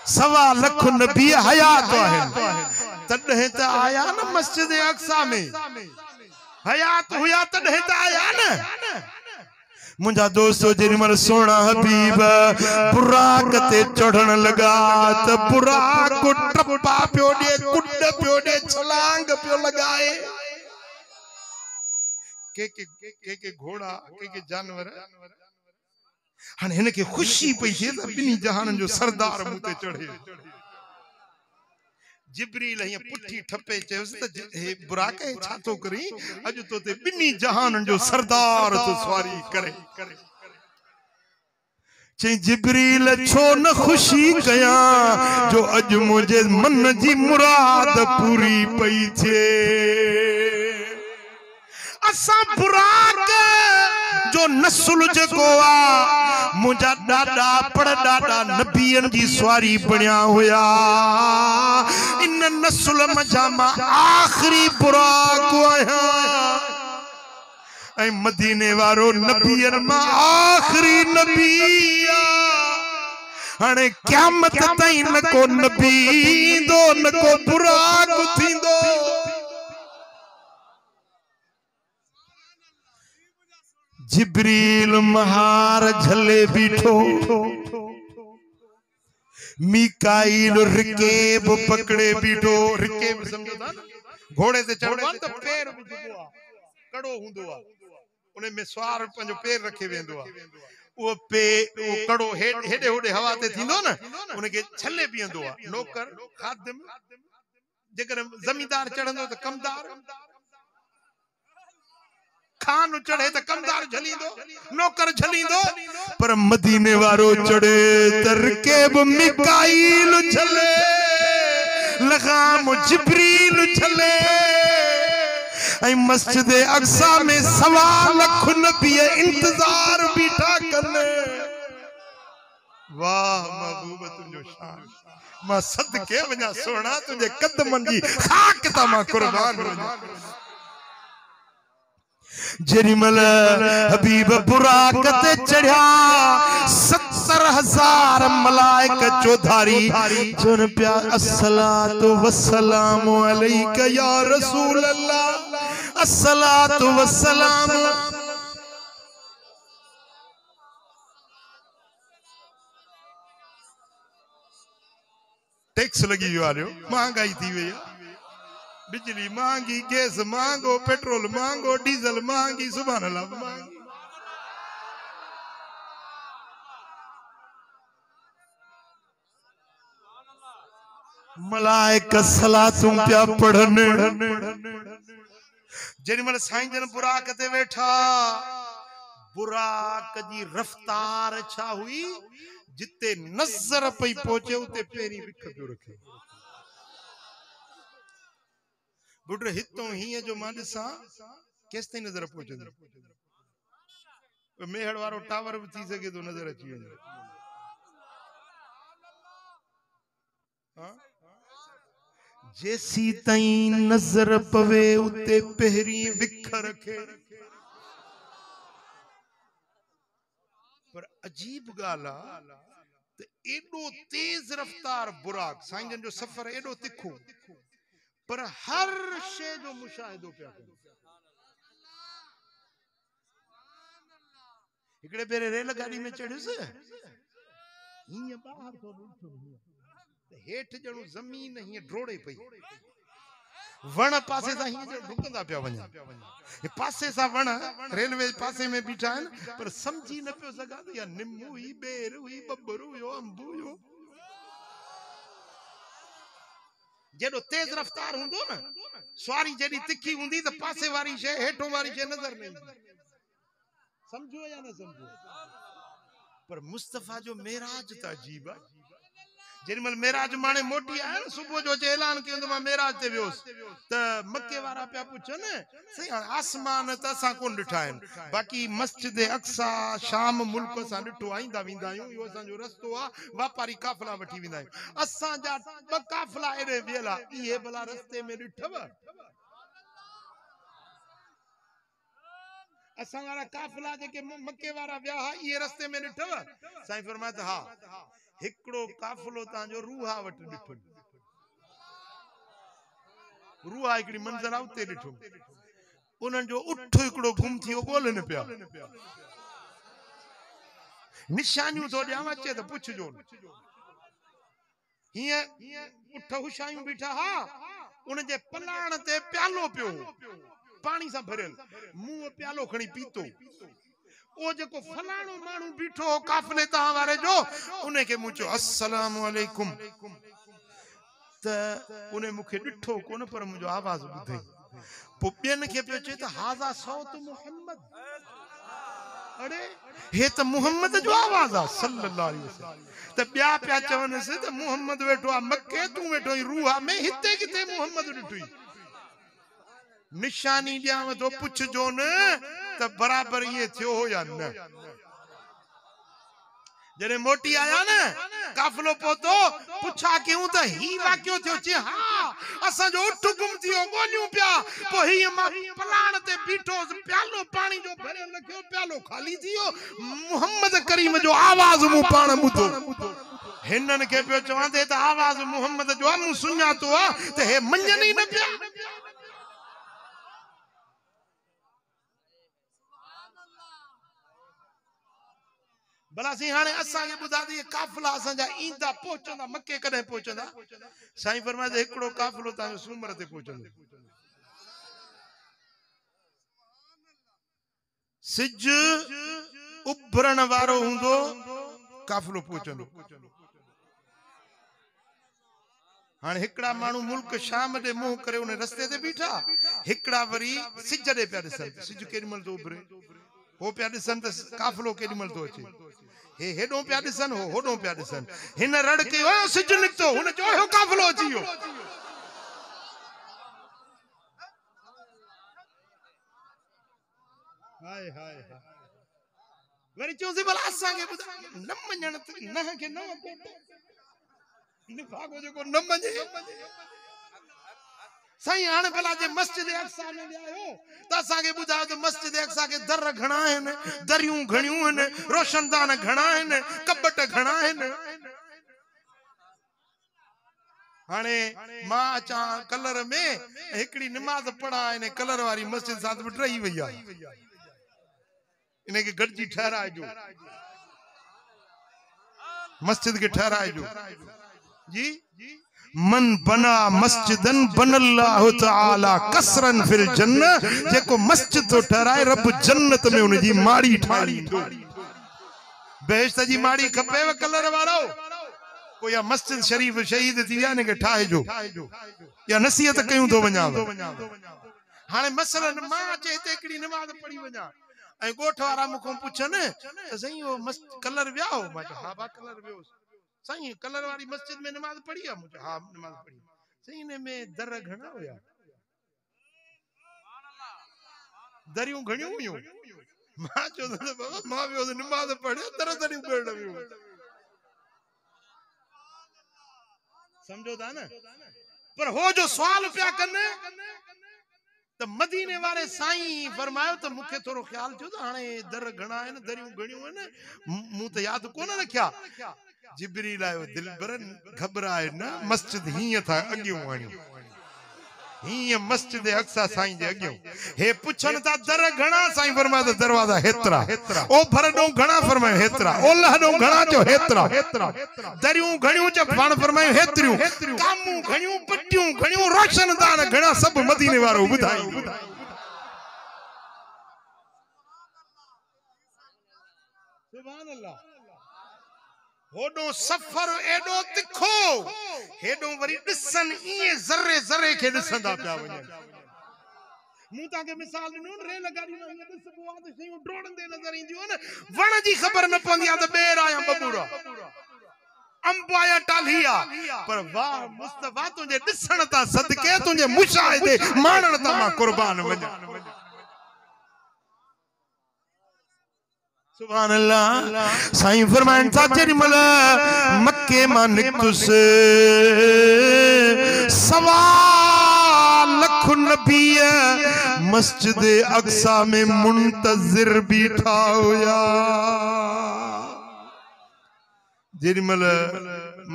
सवा लख नबी हयात है तॾहिं त आया न मस्जिद अक्सा में हयात हुया तॾहिं त आया न मुझा दोस्तों जेरी मर सोना हबीब बुराक ते चढ़न लगा त बुराक को टप्पा पियो दे कुड पियो दे छलांग पियो लगाए के घोड़ा के जानवर हाँ इनके खुशी पई थे बिनी जहान जो सरदार मुँह ते चढ़े जिब्रील हिय पुठी ठपे चयोस त हे बुराक छा तो करी अज तो ते बिनी जहान जो सरदार तो सवारी करे चे जिब्रील छो न खुशी कया जो अज मुझे मन जी मुराद पूरी पई थे असा बुराक जो नस्ल जको आ मुझा डाडा पड़ डाडा नबियन जी सवारी बनया होया इन नस्ल मजामा आखिरी बुराक आया ऐ मदीने वारो नबियन मा आखिरी नबी हने क़यामत ताई न को नबी दो न को बुराक थींदो जिब्रील महार झले बीठो मीकाईल रिकेब पकड़े बीठो रिकेब समझो था घोड़े से चढ़वान तो पैर विझबो आ कड़ो हुंदो आ उने में सवार पंजो पैर रखे वेंदो आ वो कड़ो हेडे होडे हवा ते थींदो न उनके छले बींदो आ नौकर खादिम जेकर जमींदार चढ़ंदो तो कमदार खान चढ़े तो कमदार झलींदो नौकर झलींदो पर मदीने वारो चढ़े तरकेब मिकाईल झले लगाम जिब्रील झले ऐ मस्जिद अक्सा में 1.25 लाख नबी इंतजार बीठा करने वाह महबूब तुझो शान मां सदके वञा सोना तुझे कदमन जी खाक ता मां कुर्बान वञा जरिमल हबीब बुराक ते चढ़या 70,000 मलाइक चौधारी चुन प्या अस्सलातु वस्सलामु अलैका या रसूल अल्लाह अस्सलातु वस्सलाम टैक्स लगी वालो महंगाई थी वई बिजली महंगी गैस महंगो पेट्रोल महंगो डीजल महंगी सुभान अल्लाह महंगी मलाइक सलातुं प्या पढ़ने जेमल साईं जन बुराक ते वेठा बुराक जी रफ्तार छा हुई जिते नजर पई पहुंचे उते पेरी विख पियो रखे बुढ़ हितों ही जो मां ॾिसां केस ताईं नजर पहुचंदी मेहड़ वारो टावर भी थी सके तो नजर अची वञे जेसी ताईं नजर पवे उते पहिरी विख रखे पर अजीब गाल ते एडो तेज रफ्तार बुराक साईं जन जो सफर एडो तिखो पर हर शे जो मुशाहिदो पिया इकड़े पेरे रेल गाड़ी में चढ़ियुस हिय बाहर तो हेठ जणो जमीन हिय ड्रोड़े पई वण पासे सा हिय ढुकंदा पिया वञन पासे सा वण रेलवे पासे में बीठा आहिन पर समझी न पियो सघां या निम्बू हुई बेर हुई बब्बर हुयो अंबू हुयो जेडो तेज रफ्तार हुंदो न सवारी जेडी तिखी हुंदी त पासे वारी शे हेठो वारी शे नजर नहीं समझो या न समझो पर मुस्तफा जो मेराज त अजीब है जेमल मेराज माने मोटी आया न सुबह जो ऐलान कियो त मां मेराज ते वियोस त मक्के वारा पिया पुछन सही आसमान त असा कोन ॾिठा आहिन बाकी मस्जिद अक्सा शाम मुल्क असा ॾिठो आईंदा वेंदा आहियूं इहो असा जो रस्तो आ वापारी काफला वठी वेंदा आहियूं असा जा ब काफला एड़े वेला इहे भला रस्ते में ॾिठव असा वाला काफला जेके मक्के वारा विया हा इहे रस्ते में ॾिठव साईं फरमाया त हा हिकड़ो काफलो तांजो रूहा वट ॾिठो रूहा हिकड़ी मंजर आ उते ॾिठो उन्हनि जो उठ हिकड़ो गुम थियो ॻोल्हनि पिया निशानियूं तो ॾियां अचे त पुछजो हीअं उठ हुशायूं बीठा हा उन जे पलाण ते प्यालो पियो पानी सां भरियल मुंह प्यालो खणी पीतो ओ जेको फलाणो माण्हू बीठो काफले तां वारे जो उन के मुचो अस्सलाम वालेकुम त उन मुखे ॾिठो कोन पर मुंहिंजो आवाज ॿुधई पो ॿियनि खे पियो चए त हाज़ा सौत मोहम्मद अरे हे त मोहम्मद जो आवाज आ सल्लल्लाहु अलैहि वसल्लम त ॿिया पिया चवनसि त मोहम्मद वेठो आ मक्के तूं वेठो रूहा में हिते किथे मोहम्मद ॾिठुई निशानी ॾियांव तो पुछजो न त बराबर ये थियो हो या न। जॾहिं मोटी आया न काफ़िलो पहुतो पुछा क्यों त ही वाक्यो थियो चे हाँ असांजो उठ गुम थियो ॻोल्हियूं पिया पोइ हीअ मां पलाण ते बीठो प्यालो पाणी जो भरियल रखियो प्यालो खाली थियो मोहम्मद करीम जो आवाज़ मूं पाण ॿुधो हिननि खे पियो चवंदे त आवाज़ मोहम्मद जो आहे मूं सुञातो आहे त हे मञनि ई न पिया। भला सी हाणे असांखे ॿुधा त काफ़िला असांजा ईंदा पहुचंदा मके कॾहिं पहुचंदा। साईं फरमाए त हिकिड़ो काफ़िलो तव्हांजो सूमर ते पहुचंदो। सिज उभरण वारो हूंदो काफ़िलो पहुचंदो। हाणे हिकिड़ा माण्हू मुल्क शाम ॾे मुंहुं करे उन रस्ते ते बीठा हिकिड़ा वरी सिज ॾे पिया ॾिसनि सिज केॾी महिल थो उभरे हो पिया ॾिसनि त काफ़िलो केॾी महिल थो अचे हे हेॾो पिया ॾिसनि हो होॾो पिया ॾिसनि हिन रड़ कयो सिज निकितो हुन चयो काफ़िलो अची वियो। हाय हाय वरी चयोसि भला असांखे ॿुधाए न मञण न खे न निफाक़ो जेको न मञे साईं हाणे भला जे मस्जिद अक्सा में आयो त असांखे ॿुधायो त मस्जिद अक्सा के दर घणा आहिनि दरियूं घणियूं आहिनि रोशनदान घणा आहिनि कबट घणा आहिनि। हाणे मां अचां कलर में हिकिड़ी निमाज़ पढ़ा हिन कलर वारी मस्जिद सां बि टही वई आहे इनखे गॾिजी ठहराइजो मस्जिद के ठहराइजो जी। मन बना मस्जिदन बनल्लाहु तआला कसरन फिल जन्नत जेको मस्जिद तो ठहराए रब जन्नत में उनजी माड़ी ठाहींदो। बेहश्त जी माड़ी खपेव कलर वारो को या मस्जिद शरीफ शहीद थी विया इनखे ठाहिजो या नसीहत कयूं तो वञा। हाणे मसलन मां अचे हिते हिकिड़ी निमाज़ पढ़ी वञा ऐं ॻोठ वारा मूंखां पुछनि त साईं उहो कलर वियाओ मां चयो हा बा कलर वियो साईं कलर वारी मस्जिद में नमाज पढ़ी आहे मुझे हाँ नमाज पढ़ी साईं ने में दर घणा हुया दरियूं घणियूं हुयूं मां चयो बाबा मां वियो नमाज पढ़ियो दर दरियूं करण वियो समझो था न। पर हो जो सवाल पिया कनि त मदीने वारे साईं फरमायो त मूंखे थोरो ख्याल थियो त हाणे दर घणा आहिनि दरियूं घणियूं आहिनि मूं त यादि कोन रखिया जिब्रील आयो दिलबरन घबराए न मस्जिद हीअं था अॻियूं आणियूं हीअं मस्जिद अक्सा साईं जे अॻियूं हे पुछनि था दर घणा साईं फरमायो त दरवाज़ा हेतिरा ओभर ॾों घणा फरमायो हेतिरा ओलह ॾों घणा चयो हेतिरा दरियूं घणियूं चयो पाण फरमायो हेतिरियूं कामूं घणियूं पटियूं घणियूं रोशनदान घणा सभु मदीने वारो ॿुधाई। सुभान अल्लाह होडो सफर एडो तिखो हेडो वरी ॾिसनि ईअं ज़रे ज़रे खे ॾिसंदा पिया वञनि। मूं तव्हांखे मिसाल ॾिनो रेल गाॾी में हीअं ॾिसबो आहे त शयूं डोड़ंदे नज़र ईंदियूं आहिनि वण जी ख़बर न पवंदी आहे त ॿेर आया बबूरा अंब आया टालिया पर वाह मुस्तफा तुंहिंजे ॾिसण तां सदके तुंहिंजे मुशाहिदे माणण तां मां कुर्बान वञा। सुभान अल्लाह साईं फरमाइन था जेॾी महिल मक्के मां निकतुसि 1.25 लाख नबी मस्जिद अक्सा में मुंतज़िर बीठा हुया। जेॾी महिल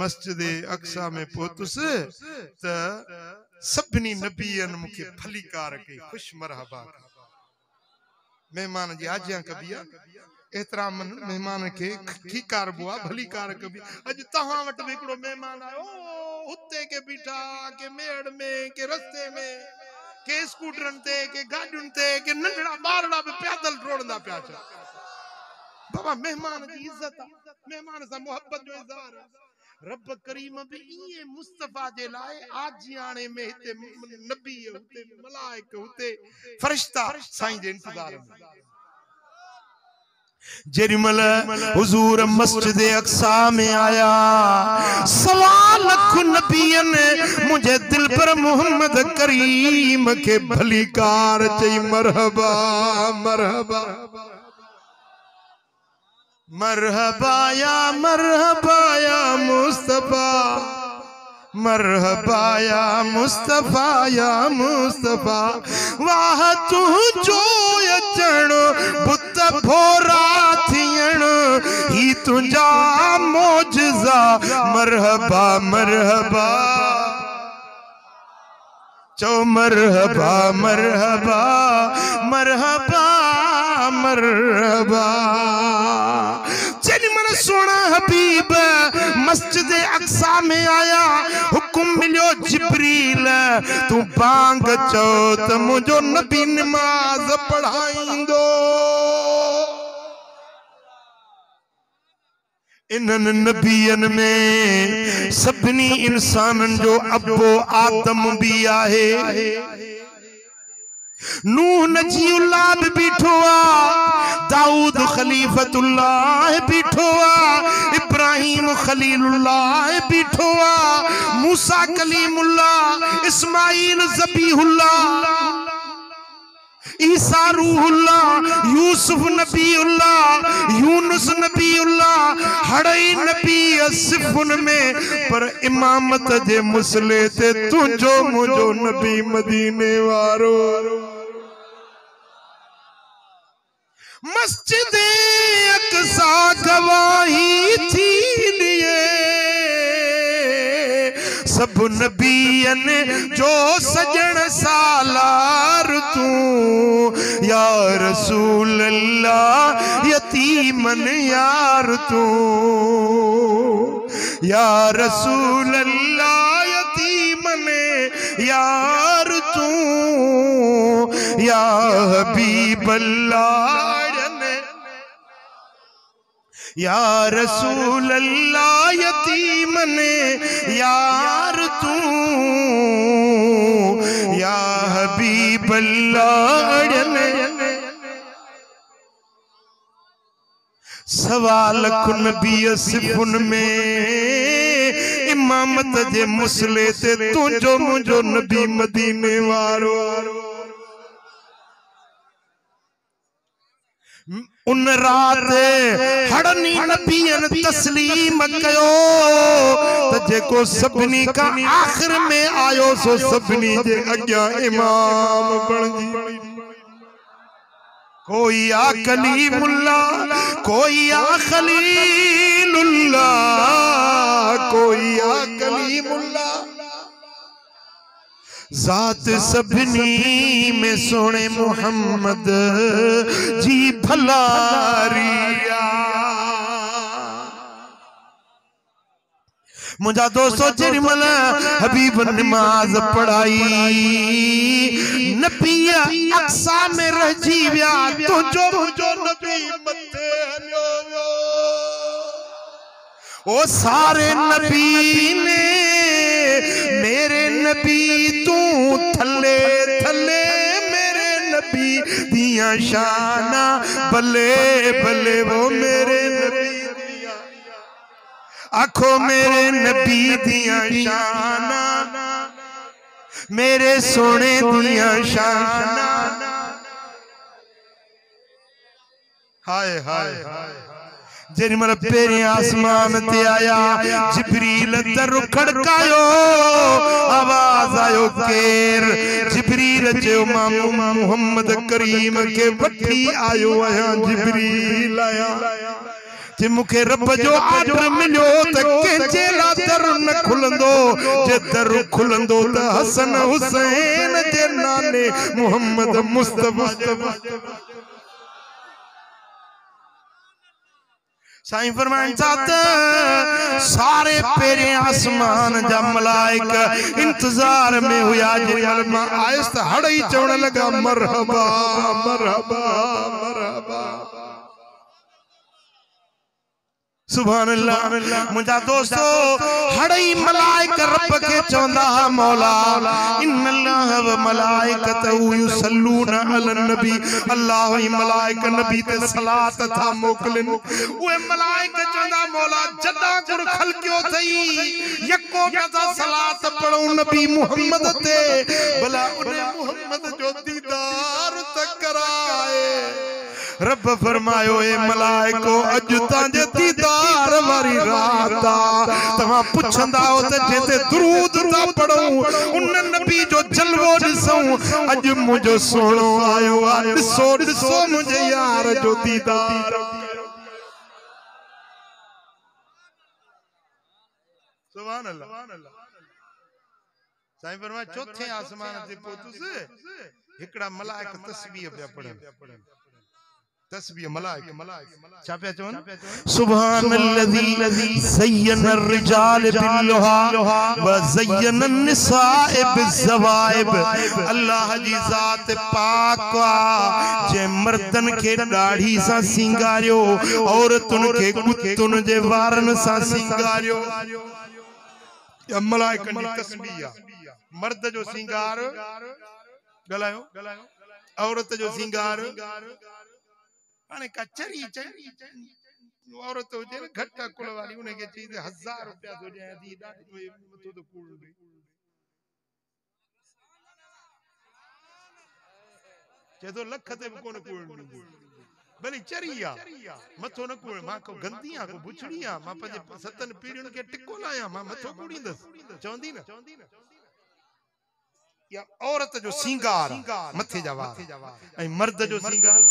मस्जिद अक्सा में पहुतुसि त सभिनी नबीअनि मूंखे फलीकार कई खुश मरहबा मेहमान जी आजियां कबिया एहतराम मेहमान के खीकार बुआ भली कार कभी अज तहां वट भी एकड़ो मेहमान आयो हुते के बीठा के मेड़ में के रस्ते में के स्कूटरन ते के गाड़ियुन ते के नंढड़ा बारड़ा भी पैदल रोड़दा पिया छ बाबा मेहमान जी इज्जत मेहमान सा मोहब्बत जो इज़हार रब करीम भी ये मुस्तफा जे लाए आजियाने में हिते नबी हुते मलाइक हुते फरिश्ता साईं जे इंतजार में जरिमल हुजूर मस्जिद अक्सा में आया, 1.25 लाख नबियन मुझे दिल पर मोहम्मद करीम के भली कार चई मरहबा मरहबा मरहबा या मुस्तफा, मरहबा या मुस्तफा। वाह तू जो अचण बुत भोरा थियण ही तुझा मोजज़ा, मरहबा मरहबा चो मरहबा मरहबा मरहबा मरहबा। जरिमल सोना हबीब मस्जिद अक्सा में आया, हुक्म मिलियो जिब्रील तू बांग चो त मुझो नबी नमाज पढ़ाईंदो। इन्हन नबियन में सभिनी इंसानन जो अबो आदम भी आहे। नूह नजीउल्लाह भी बीठो आ, दाऊद खलीफतुल्लाह बीठो आ, इब्राहिम खलीलुल्लाह बीठो आ, मूसा कलीमुल्लाह, इस्माइल ज़बीहुल्लाह, ईसा रूहुल्लाह, यूसुफ नबीउल्लाह, यूनुस नबीउल्लाह, हड़ई नबी सिफुन में, पर इमामत जे मुसले ते तुझो मुझो नबी मदीने वारो। मस्जिद अक्सा गवाही थी लिए सब नबियन जो सजन सालार तू, या रसूल अल्लाह यतीमन यार तू, या रसूल अल्लाह यतीमन यार तू, या हबीब अल्लाह या रसूल अल्लाह यतीमन यार तू, या हबीब अल्लाह। 1.25 लाख नबी सिफुन में, इमामत जे मुसले ते तुझो मुझो नबी मदीने वारो। उन रात हड़नी नबियन तस्लीम कयो त जेको सभिनी का आखिर में आयो सो सभिनी जे अग्या इमाम बणजी। कोई आ कलीमुल्लाह, कोई आ खलीलुल्लाह, कोई आ कलीमुल्लाह। जात सभिनी में सोने मोहम्मद जी भलारिया। मुझा दोस्तों जरिमल हबीब नमाज पढ़ाई, नबी अक्सा में रह जीव्या तुझो मुझो नबी मथे हलियो। ओ सारे नबी ने मेरे नबी तू थले थले, मेरे नबी दिया शाना बल्ले बल्ले, वो मेरे नबी आखो मेरे नबी दिया शाना, मेरे सोने दिया शाना। हाय हाय हाय। जरिमल पेरे आसमान ते आया, जिब्रील दर खड़कायो, आवाज आयो केर। जिब्रील जो मामू मोहम्मद करीम के वठी आयो आया। जिब्रील आया जे मुखे रब जो आर्डर मिलो त कंहिंजे ला दर न खुलंदो, जे दर खुलंदो त हसन हुसैन जे नाने मोहम्मद मुस्तफा। साईं फरमान सारे पेरे आसमान जा मलाइक इंतजार में हुआ। जरिमल मां आयस त हड़ई चवण लगा मरहबा मरहबा मरहबा। सुभान अल्लाह। मुझा दोस्तो हड़ई मलाइक रब के चौंदा मौला इन्नल्लाह व मलाइकतहु युसल्लूना अलन नबी। अल्लाह ही मलाइक नबी ते सलात था मोकलिन। ओए मलाइक चौंदा मौला जदा कुर खलकियो थई यको कदा सलात पढ़ो नबी मुहम्मद ते भला उन्हें मुहम्मद जो दीदार तक कराए। रब फरमायो ए मलाइको अज तांजे दीदार वारी रात तवा पुछंदा हो ते जेते दुरूद ता पढ़ो उन नबी जो जलवो दिसऊं अज मुझो सोणो आयो आ सो मुझे यार जो दीदार। सुभान अल्लाह। साईं फरमाए चौथे आसमान ते पहुंचुस हिकड़ा मलाइक तस्बीह पे पढ़न। तस्बीह मलाइक छा पे चवन सुभानल्लज़ी ज़य्यना अर्रिजाल बिल्लुहा व ज़य्यना अन्निसाए बिज़वाइब। अल्लाह जी ज़ात पाक जे मर्दन के दाढ़ी सा सिंगारियो औरतुन के गुतुन जे वारन सा सिंगारियो। या मलाइकन जी तस्बीह मर्द जो सिंगार गलायो औरत जो सिंगार आने कचरी औरत हो जे घटा कुल वाली उन्हें के चीज 1000 रुपया हो जाए दी डाटी मथो तो कूड़ दे जे तो लख ते कोन कूड़ भली चरिया मथो न कूड़ मां को गंदियां को बुछड़ियां मां पंजे सतन पीढ़ियुन के टिको लाया मां मथो कूड़ींदस चवंदी न। या औरत जो सिंगार मथे जा वार ऐं मर्द जो सिंगार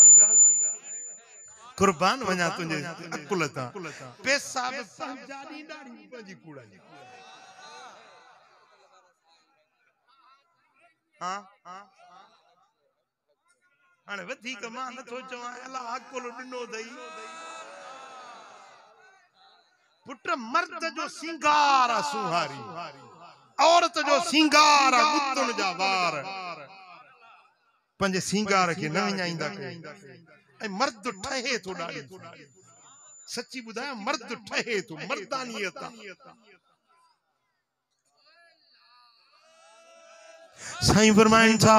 कुर्बान वञा तुंहिंजे अकुल तां पेशाब पंजानी दाढ़ी पंहिंजी कूड़ा हां हाणे वधीक मां नथो चवां अलाह अकुल ॾिनो अथई पुट। मर्द जो सिंगार आहे सुहारी औरत जो सिंगार आहे गुतुन जा वार पंहिंजे सिंगार खे न विञाईंदा कयो। मर्द ठहे तो ॾाढी सच्ची ॿुधायां मर्द ठहे तो मर्दानियत। साईं फरमाइन था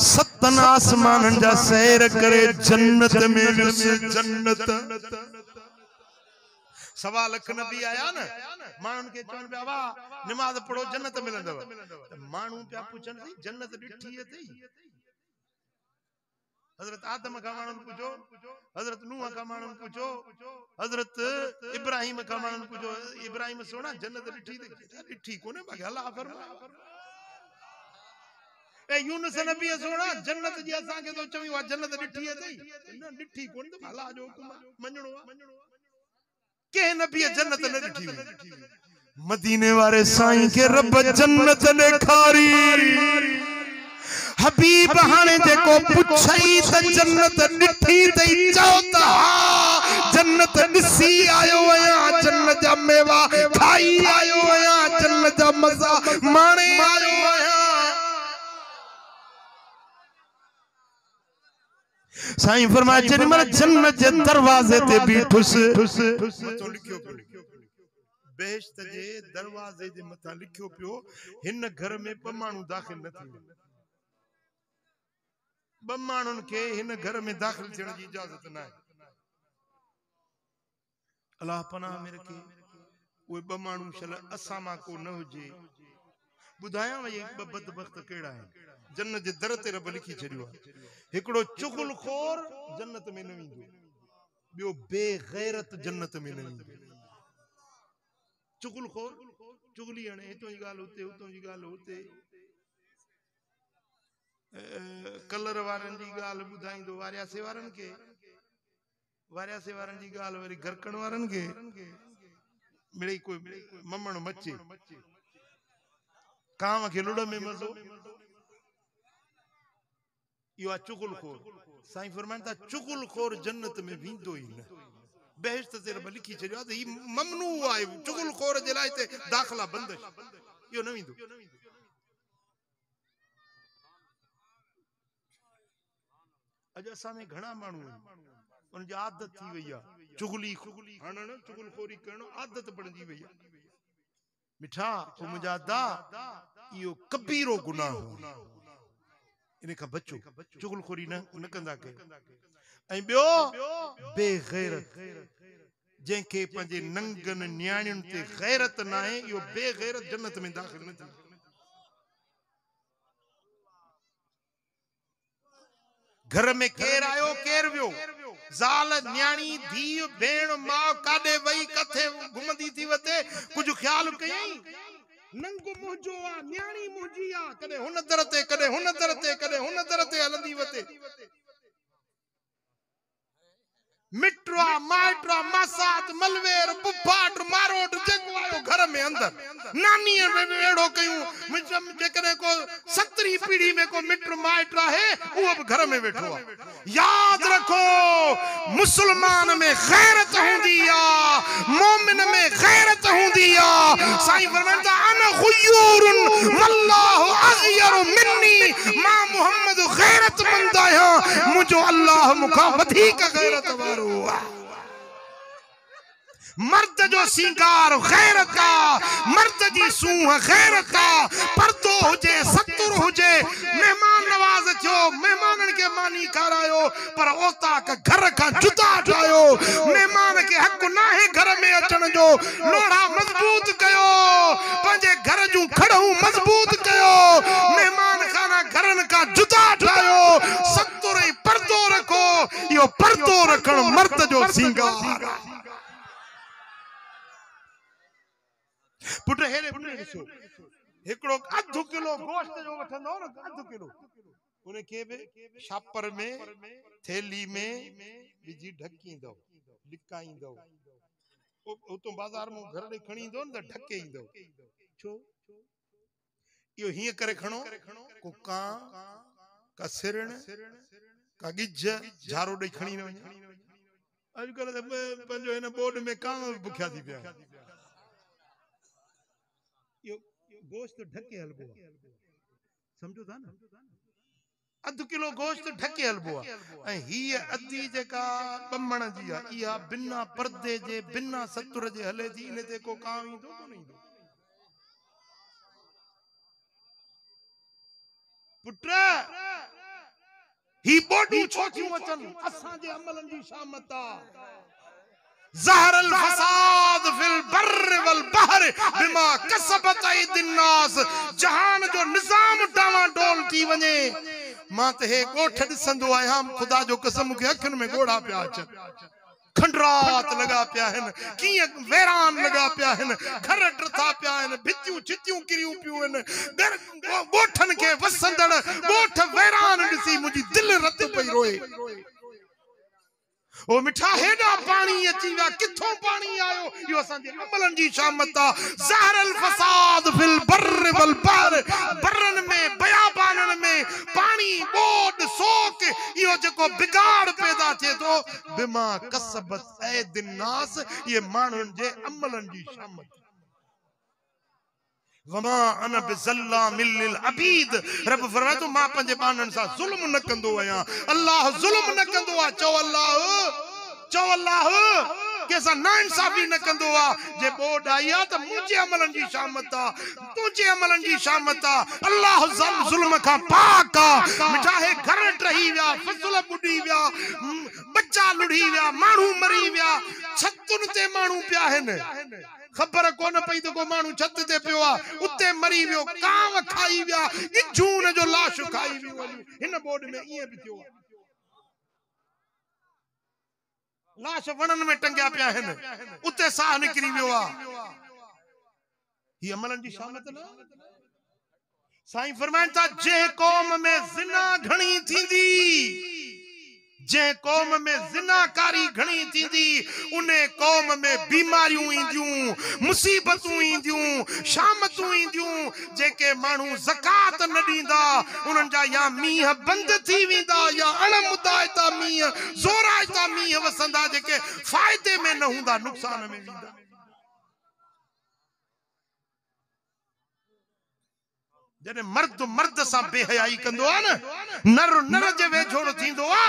सतन आसमानन जा सैर करे जन्नत में विस जन्नत। 1.25 लाख नबी आया न माण्हुनि खे चवनि पिया वाह नमाज़ पढ़ो जन्नत मिलंदव त माण्हू पिया पुछनि जन्नत ॾिठी अथई। हजरत आदम का मानन पूछो हजरत नूह का मानन पूछो हजरत इब्राहिम का मानन पूछो इब्राहिम सोना जन्नत ॾिठी कोने बाकी अल्लाह फरमाए ए यूनुस नबी सोना जन्नत जी असां के तो चवी वा जन्नत ॾिठी अथई न ॾिठी कोन त अल्लाह जो हुकुम मञणो आ के नबी जन्नत न ॾिठी। मदीने वाले साईं के रब जन्नत ॾेखारी हबीब हाने जेको पुछई त जन्नत ॾिठी तई चओ त हा जन्नत ॾिसी आयो आहियां जन्नत जा मेवा खाई आयो आहियां जन्नत जा मज़ा माणे आयो आहियां। साईं फरमाए जेॾी महिल जन्नत जे दरवाज़े ते बीठुस मथो लिखियो पियो बेहश्त जे दरवाज़े जे मथां लिखियो पियो हिन घर में ॿ माण्हू दाख़िल न थींदा। 2 माण्हुनि खे हिन घर में दाख़िल थियण जी इजाज़त न आहे। अल्लाह पनाह में रखे उहे 2 माण्हू शल असां मां को न हुजे। ॿुधायां वई 2 बदबख्त कहिड़ा आहिनि जन्नत जे दर ते रब लिखी छॾियो आहे। हिकिड़ो चुगलखोर जन्नत में न वेंदो ॿियो बेगैरत जन्नत में न वेंदो। चुगलखोर चुगली हणे हितों जी ॻाल्हि हुते हुतों जी ॻाल्हि हुते कलर वारनि जी ॻाल्हि ॿुधाईंदो वारियासे वारनि खे वारियासे वारनि जी ॻाल्हि वरी घरकण वारनि खे मिड़ई कोई ममण मचे कांव खे लुड़ में मज़ो इहो आहे चुगलखोर। साईं फरमाइनि था चुगलखोर जन्नत में वेंदो ई न। बेहश्त ते रब लिखी छॾियो आहे त ही ममनू आहे चुगलखोर जे लाइ हिते दाख़िला बंदिश इहो न वेंदो। अॼु असां में घणा माण्हू आहिनि उन जी आदत थी वई आहे चुगली हणण चुगलखोरी करण आदत बणजी वई मिठा ओ मुंहिंजा दा इहो कबीरो गुनाह इन का बचो चुगलखोरी न कंदा के ऐं ॿियो बेगैरत जंहिंखे पंहिंजे नंगन न्याणियुनि ते गैरत न आहे इहो बेगैरत जन्नत में दाख़िल न थींदो घर में केर आयो केर वियो ज़ाल न्याणी धीउ भेण माउ काॾे वई किथे घुमंदी थी वते कुझु ख्याल कयई नंग मुंहिंजो आ न्याणी मुंहिंजी आ कॾहिं हुन दर ते कॾहिं हुन दर ते कॾहिं हुन दर ते हलंदी वते मिट्रा माइट्रा मासात मलवेर बुफाट मारोट जेको आयो घर में अंदर नानी वेड़ो कयूं जेकॾहिं को 17वीं पीढ़ी में को मिट्र माइट्रा है वो अब घर में बैठो याद रखो मुसलमान में गैरत हुंदी आ मोमिन में गैरत हुंदी आ साईं फरमाता अना खुयूरुन वल्लाहु अगयरु मिन्नी मां मोहम्मद गैरतमंद आया मुझो अल्लाह मुखा वधीक गैरत वारो मर्द जो सिंगार गैरत का मर्द जी सूह गैरत का पर्दो हुजे सतुर हुजे मेहमान नवाज थियो मेहमानन के मानी खारायो पर ओता का घर का जुदा ठायो मेहमान के हक ना है घर में अचण जो लोड़ा मजबूत कयो पंजे घर जू खड़ू मजबूत कयो मेहमान खाना घरन का जुदा ठायो सतुर पर्दो रखो यो पर्दो रखण मर्द जो सिंगार पुट हेरे ॾिसो हिकड़ो अधु किलो गोश्त जो वठंदो न अधु किलो उन के बि छापर में थैली में विझी ढकींदो लिकाईंदो उतो बाजार में घर ॾे खणी ईंदो न त ढके ईंदो छो इहो हीअं करे खणो को कां का सिरण का गिज झारो ॾेई खणी न वञे अॼुकल्ह त पंहिंजो हिन बोर्ड में कां बुखिया थी पिया गोश्त ढके हलबो समझो था न अधु किलो गोश्त ढके हलबो ऐं ही अधी जेका बमण जी आ इहा बिना पर्दे जे बिना सतुर जे हले थी इन ते को कां ईंदो कोन ईंदो पुट ही बोडू छो थियूं अचनि असां जे अमलनि जी शामत आ ज़हर अल-फसाद फिल बर्र वल बहर बिमा कसबत ऐदिन नास जहान जो निजाम डावाडोल थी वने मां त हे गोठ ॾिसंदो आहियां खुदा जो कसम के अखियुनि में गोड़ा पिया अचनि खंडरात लगा पिया आहिनि कीअं वैरान लगा पिया आहिनि घर टथा पिया आहिनि भितियूं छितियूं किरियूं पियूं आहिनि गोठनि खे वसंदड़ गोठ वैरान ॾिसी मुंहिंजी दिलि रत पई रोए ओ मिठा हेडा पानी अची विया किथों पानी आयो यो असांजे अमलन जी शामत आ ज़हर अल फसाद फिल बर्र वल बहर बरन में बयाबानन में पानी बोड सोक यो जको बिगाड़ पैदा थे तो बिमा कसबत ऐदिन नास ये मानन जे अमलन जी शामत वमा अन बिज़ल्लामिल लिल अबीद रब फरमाए तो मां पंजे बानन सा जुल्म न कंदो आया अल्लाह जुल्म न कंदो आ चो अल्लाह केसा नाइंसाफी न कंदो आ जे बोड आया त मुझे अमलन जी शामत आ तुझे अमलन जी शामत आ अल्लाह जुल्म का पाक आ मिठा है घर टही विया फसल बुडी विया बच्चा लुढ़ी विया मानू मरी विया छतुन ते मानू पिया हन खबर कोन पई तो को मानू छत ते पियो आ उते मरी वियो कांव खाई विया इजून जो लाश खाई वियो हिन बोर्ड में इए भी थियो लाश वणन में टंगिया पिया हन उते साह निकरी वियो आ ही अमलन जी शामत न साईं फरमाइन था जे कौम में जिना घणी थींदी जे कौम में जिनाकारी घणी थींदी उन्हे कौम में बीमारियूं ईंदियूं मुसीबतूं ईंदियूं शामतूं ईंदियूं जेके माण्हू ज़कात न ॾींदा उन्हनि जा या मींहं बंदि थी वेंदा या अणमुदाइता मींहं ज़ोराइता मींहं वसंदा जेके फ़ाइदे में न हूंदा नुक़सान में वेंदा जने मर्द मर्द सा बेहयाई कंदो आ न नर नर जे वेझोड़ थींदो आ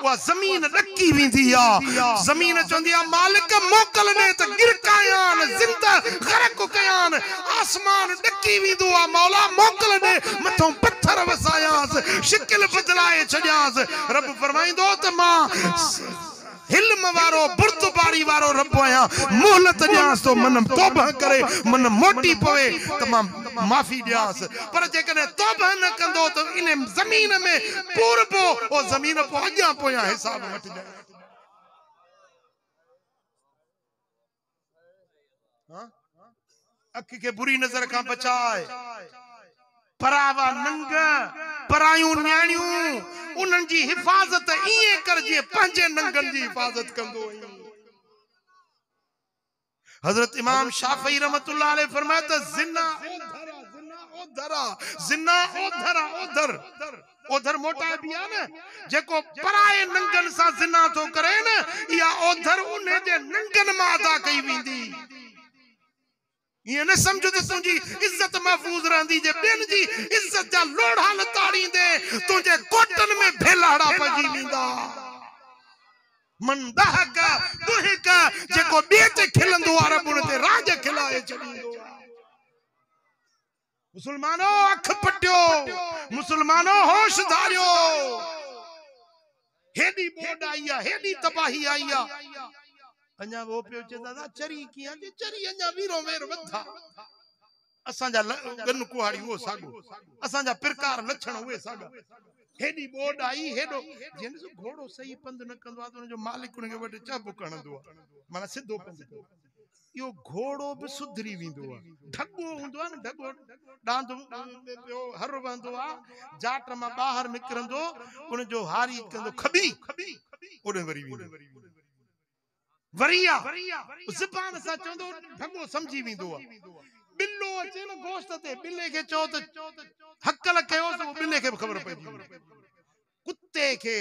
वो जमीन रखी वेंदी आ। जमीन चंदी आ मालिक मोकल ने त गिरकायान जिंदा गरक कयान। आसमान रखी वेंदो आ मौला मोकल ने मथों पत्थर वसायास शिकिल बदलाए छजास। रब फरमाइंदो त मां हिल्म वारो बुर्दबारी वारो रब आया मोहलत ॾियांस तो मन तौबा करे मन मोटी पवे त मां माफी ॾियांस। पर जेकॾहिं तौबा न कंदो तो इन जमीन में पूरबो ओ जमीन पो अॻियां पोयां हिसाब वठिजाए। अखि के बुरी नजर का बचाए परावा नंग परायूं न्याणियूं उन्हनि जी हिफाज़त इएं करजे पंहिंजे नंगनि जी हिफाज़त कंदो। हजरत इमाम शाफी रहमतुल्लाह अलैह फरमाया त जिन्ना ओधर मोटा भी है ना जेको पराए नंगन सा जिन्ना तो करे न या ओधर उन्हें जे नंगन मां अदा कई वेंदी। ये न समझो तो तुझी इज्जत महफूज रहंदी जे बेन जी इज्जत जा लोढ़ा लताड़ी दे तुझे कोटन में भेलाड़ा पजी वेंदा। मन दहका दुहका जेको बेते खिलंदो आ रब उन ते राज खिलाए छडींदो आ। मुसलमानो अख पटियो मुसलमानो होश धारियो। हेडी बोड आई आ हेडी तबाही आई आ। अन्या वो पे चे दादा चरी किया जे चरी अन्या वीरो मेर वधा असा जा गन कुहाड़ी वो सागो असा जा प्रकार लक्षण हुए सागा। हेडी बोड आई हेडो जिन जो घोड़ो सही पंध न कंदो आ तो जो मालिक उन के वटे चाबो कणंदो आ माना सिधो पंध को यो घोड़ो भी सुधरी विंदो आ। ढगो हुंदो आ न ढगो डांद पियो हर वंदो आ जाट मां बाहर निकरंदो उन जो हारी कंदो खबी ओडे वरी विंदो वरिया ज़बान सा चंदो ढगो समझी विंदो आ। बिल्लो अचे न गोश्त ते बिल्ले के चो त हकल कयो तो बिल्ले के खबर पइजी कुत्ते के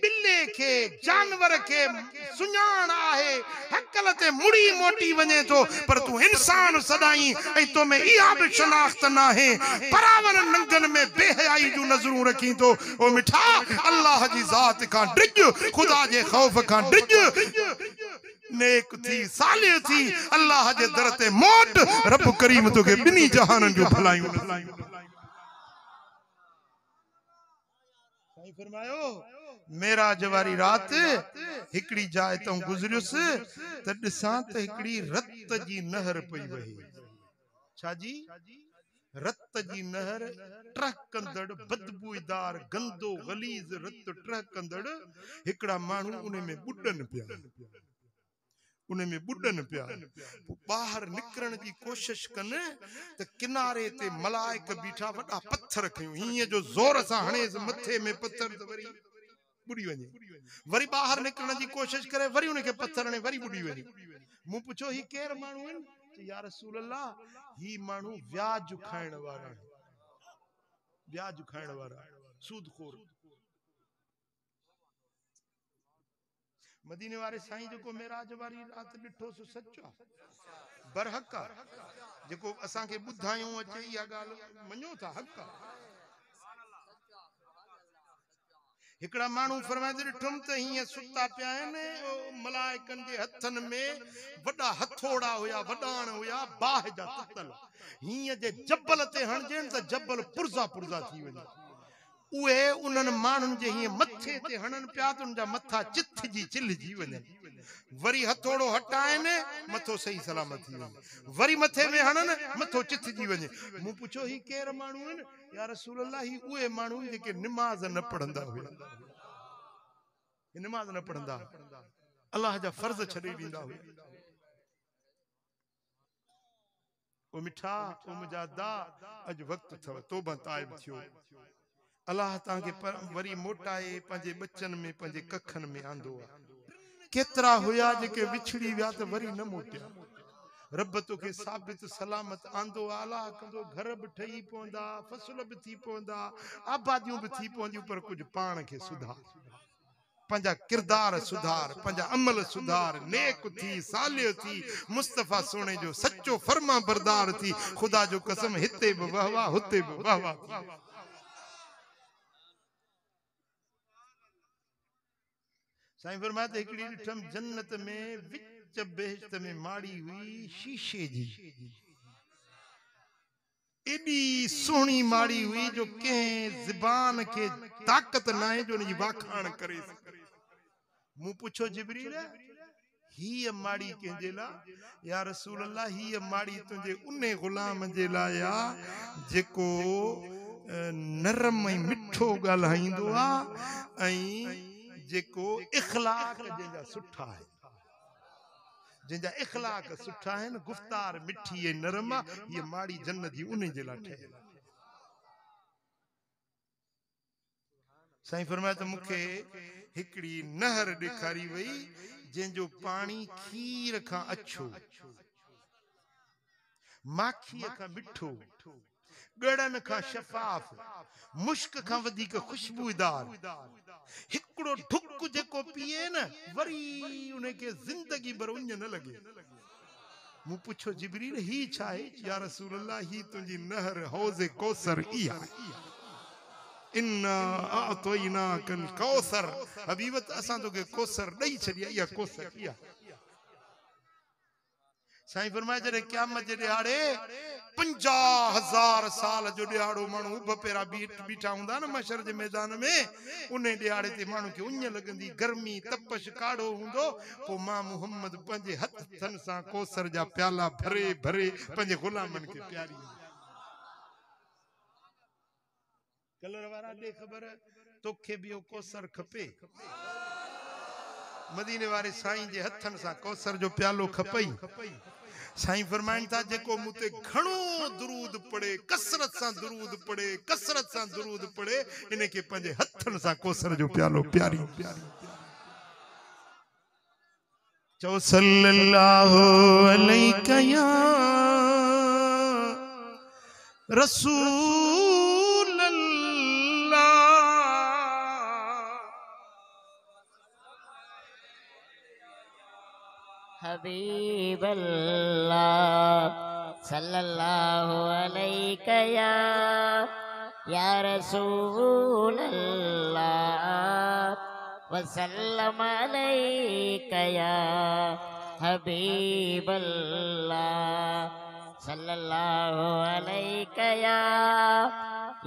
बिल्ले के जानवर के सुञाण आहे हकल ते मुड़ी मोटी वने तो पर तू इंसान सदाई ए तो में इहा भी शनाख्त ना है परावन नंगन में बेहयाई जो नजरूं रखी तो ओ मिठा अल्लाह जी जात का डिज खुदा जे खौफ का डिज नेक थी सालिह थी अल्लाह जे दर ते मोट रब करीम तो के बिनी जहानन जो भलायूं फरमायो। मेरा जवारी रात हिकड़ी जाए तो गुजरियुस त दिसां त हिकड़ी रत जी नहर पई वही। छाजी रत जी नहर ट्रहकंदड़ बदबूदार गंदो गलीज रत ट्रहकंदड़ हिकड़ा मानू उन में बुडन पिया उनमें बुडन पिया बाहर निकरण की कोशिश कन त किनारे ते मलाइक बीठा वडा पत्थर खयूं हिय जो जोर सा हणे मथे में पत्थर त वरी बुडी वने वरी बाहर निकरण की कोशिश करे वरी उनके पत्थर ने वरी बुडी वने। मु पूछो ही केर मानू है तो या रसूल अल्लाह ही मानू व्याज खाइण वाला सूदखोर। मदीने वाले साईं जो मेराज वारी रात डिठो सो सच्चा बरहका जो असा के बुधायूं अचे या गाल मनो था हक हिकड़ा मानू फरमाए डिठुम त हिय सुता पिया ने मलाइकन जे हथन में वडा हथोड़ा हुया वडाण हुया बाह जा ततल हिय जे जबल ते हणजन त जबल पुरजा पुरजा थी वने उहे उनन मानन जे हिय मथे ते हणन पिया त उन जा मथा चिथ जी चिल जी वने वरी हथोड़ो हटाइन मथो सही सलामत थी वने वरी मथे में हणन मथो चिथ जी वने। मु पूछो ही केर मानू है या रसूल अल्लाह ही उहे मानू जेके नमाज न पढ़ंदा हुया नमाज न पढ़ंदा अल्लाह जा फर्ज छॾे ॾींदा हुया। ओ मिठा ओ मुजादा अज वक्त थव तौबा ताइब थियो अल्लाह तां के वरी मोटाए पंहिंजे बच्चन में पंहिंजे कखन में आंदो आ। केतरा हुया जेके विछड़ी विया त वरी न मोटिया रब तो के साबित सलामत आंदो आला कंदो घर भी ठही पवंदा फसल भी थी पवंदा आबादियूं भी थी पवंदियूं पर कुछ पाण के सुधार पंजा किरदार सुधार पंजा अमल सुधार नेक थी सालिह थी मुस्तफा सोने जो सच्चो फर्मा बरदार थी खुदा जो कसम हिते भी वहवा हुते भी वहवा। साईं फरमाया त हिकड़ी ॾिठम जन्नत में विच बेहश्त में माड़ी हुई शीशे जी, एडी सोहनी माड़ी हुई जो के ज़बान के ताकत ना है जो उनजी वाखाण करे। मूं पुछो जिब्रील ही माड़ी कंहिंजे ला? या रसूल अल्लाह ही माड़ी तुंहिंजे उन्हे गुलाम जे लाइ आ जेको नरम ऐं मिठो ॻाल्हाईंदो आ ऐं जेको इख़लाक़ जंहिंजा सुठा आहिनि, जिनजा इख़लाक़ सुठा आहिनि, गुफ्तार मिठी ऐं नरम आ। ये माड़ी जन्नत जी उन्हे जे लाइ ठहियल आहे। साईं फरमाया त मूंखे हिकड़ी नहर ॾेखारी वई जंहिंजो पाणी खीर खां अछो, माखीअ खां मिठो, गड़न खां शफाफ, मुश्क खां वधीक खुशबूदार। हिकड़ो ढुक जेको पिए न वरी उनखे जिंदगी भर उञ न लगे। मूं पुछो जिब्रील ही छा है? या रसूल अल्लाह ही तुंहिंजी नहर हौज़े कौसर इहा। इन्ना अअतैनाकल कौसर, हबीबत असां तोखे कौसर ॾेई छॾिया, इहा कौसर इहा। साईं फरमाया जॾहिं क़यामत जे ॾियारे 50,000 साल जो ॾियारो माण्हू उभ पेरा बीठा हूंदा न मशर जे मैदान में, उन ॾियारे ते माण्हू खे उञ लॻंदी, गर्मी तपश काढ़ो हूंदो, पोइ मां मुहम्मद पंहिंजे हथनि सां कौसर जा प्याला भरे भरे पंहिंजे गुलामनि खे प्यारी। कलर वारा दे ख़बर तोखे भी कौसर खपे? मदीने वारे साईं जे हथनि सां कौसर जो प्यालो खपई। साईं फरमाइनि था जेको मूं ते घणो दुरूद पढ़े, कसरत सां दुरूद पढ़े, कसरत सां दुरूद पढ़े, इनखे पंहिंजे हथनि सां कौसर जो प्यालो प्यारी। चओ सल्लल्लाहु अलैका या रसूल अल्लाह। हबीब अल्लाह सल्लल्लाहु अलैका या रसूल अल्लाह वसल्लम अलैका या हबीब अल्लाह सल्लल्लाहु अलैका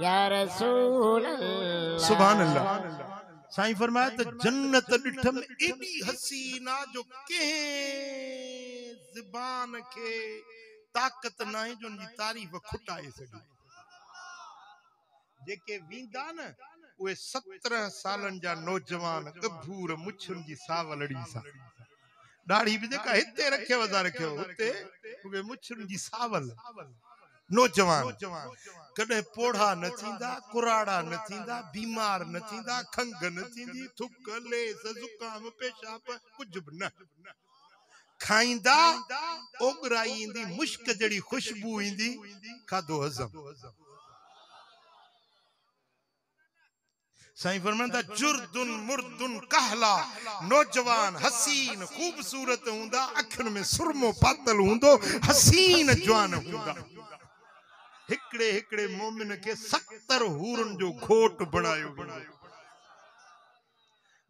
या रसूल अल्लाह। सुभान अल्लाह। साईं फरमाया त जन्नत ॾिठम एडी हसीना जो के ज़बान के ताकत ना है जो उनकी तारीफ खुटाए सके। जेके वींदा न उहे 17 सालन जा नौजवान गभूर मुछुन जी सावलड़ी सा, दाढ़ी भी जेका हिते रखे वदा रखे हुते उहे मुछुन जी सावल नौजवान कदे पोढ़ा न थींदा, कुराड़ा न थींदा, बीमार न थींदा, खंग न थींदी, थुक लेस जुकाम पेशाब कुछ भी न खाइंदा, ओगराई इंदी, मुश्क जड़ी खुशबू इंदी, खादो हजम। साईं फरमांदा जुर्दुन मुर्दुन कहला, नौजवान हसीन खूबसूरत हुंदा, अखिन में सुरमो पातल हुंदो, हसीन जवान हुंदा। हिकड़े हिकड़े मोमिन के 70 हूरन जो घोट बनायो वेंदो।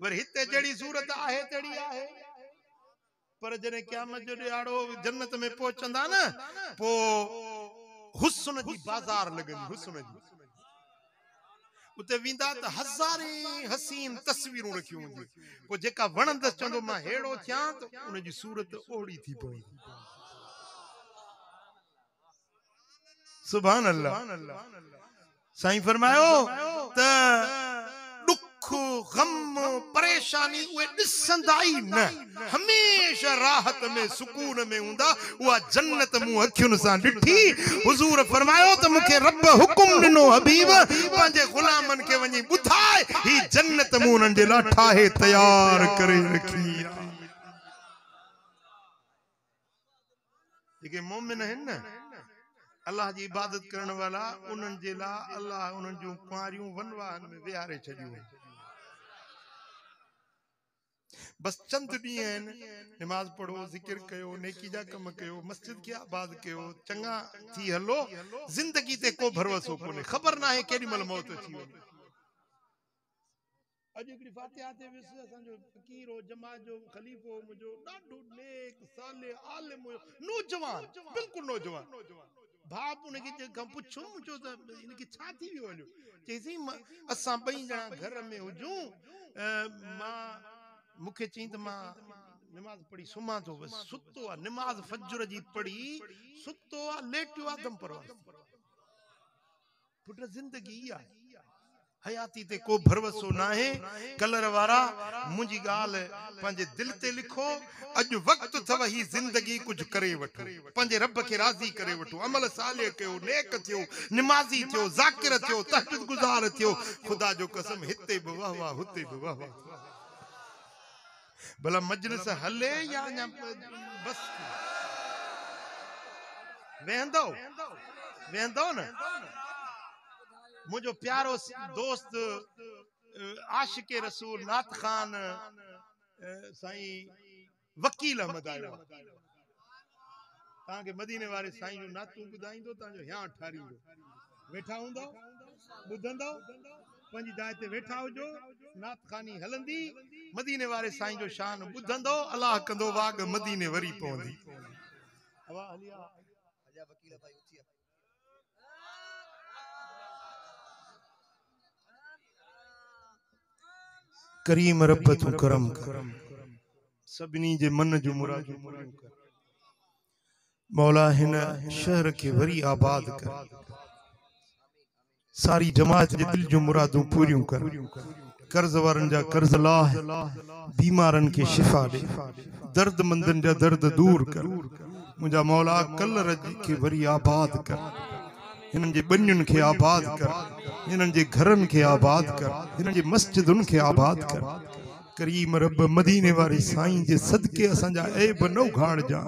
वर हिते जड़ी सूरत आहे तड़ी आहे, पर जने क़यामत जो ॾियारो जन्नत में पहुचंदा न, पो हुस्न जी बाजार लगंदी, हुस्न जी उते विंदा त हज़ारे हसीन तस्वीरूं रखियूं हूंदियूं, पो जेका वणंदस चंदो मां हेड़ो थियां त उन जी सूरत ओड़ी थी पई। सुभान अल्लाह। साईं फरमायो त दुख गम परेशानी उहे ॾिसंदा ई न, हमेशा राहत में सुकून में हूंदा। उहा जन्नत मूं अखियुनि सां ॾिठी। हुजूर फरमायो त मूंखे रब हुकुम ॾिनो हबीब पंहिंजे गुलामनि खे वञी ॿुधाए ही जन्नत मूं उन्हनि जे लाइ ठाहे तयार करे रखी आहे। जेके मोमिन आहिनि न अल्लाह जी इबादत करण वाला, उन्हनि जे लाइ अल्लाह उन्हनि जूं कुंवारियूं वनवाहन में विहारे छॾियूं। बस चंद ॾींहं आहिनि, नमाज पढ़ो, ज़िक्र कयो, नेकी जा कम कयो, मस्जिद खे आबाद कयो, चङा थी हलो, जिंदगी ते को भरोसो कोन्हे, ख़बर नाहे केॾी महिल मौत अची वञे। अॼु हिकिड़ी फातिहा ते वियुसि असांजो फ़कीर हो जमात जो ख़लीफ़ो मुंहिंजो ॾाढो नेक साले आलिम हुयो नौजवान बिल्कुलु नौजवान भाउ उनखे खां पुछो मुंहिंजो त इनखे छा थी वियो हलियो चईसीं असां ॿई ॼणा घर में हुजूं मां मूंखे चई त मां नमाज़ पढ़ी सुम्हां थो बसि सुतो आहे नमाज़ फजर जी पढ़ी सुतो आहे लेटियो आहे दम परवाज़ पुट ज़िंदगी इहा हयाती ते को भरवसो नाहे कलर वारा मुंहिंजी ॻाल्हि पंहिंजे दिल ते लिखो अॼु वक़्तु अथव ही ज़िंदगी कुझु करे वठो पंहिंजे रब खे राज़ी करे वठो अमल साले कयो नेक थियो निमाज़ी थियो ज़ाकिर थियो तहज्जुद गुज़ार थियो ख़ुदा जो कसम हिते बि वाह वाह हुते बि वाह वाह भला मजलिस हले या बस वेंदो न मुझो प्यारो दोस्त आशिक रसूल नात खान साईं वकील अहमद आयो ताके मदीने वाले साईं जो नातू बुधाइंदो ताजो या ठारींदो वेठा हुंदो बुधंदो पंजी जाइ ते वेठा होजो नात खानी हलंदी मदीने वाले साईं जो शान बुधंदो अल्लाह कंदो वाग मदीने वरी पवंदी हवा हलिया अजा वकील भाई उथिया करीम रब तू करम सभिनी जे मन जो मुरादूं पूरियूं कर मौला हिन शहर के वरी आबाद कर सारी जमात जे दिल जो मुरादूं पूरियूं कर कर्ज वारन जा कर्ज लाह बीमारन के शिफा दे दर्द मंदन जा दर्द दूर कर मुझा मौला कलर के वरी आबाद कर हिनन जे बन्युन के आबाद कर हिनन जे घरन के आबाद कर हिनन जे मस्जिदुन के आबाद कर करीम रब मदीने वाले साईं जे सदके असां जा ऐब न उघाड़ जा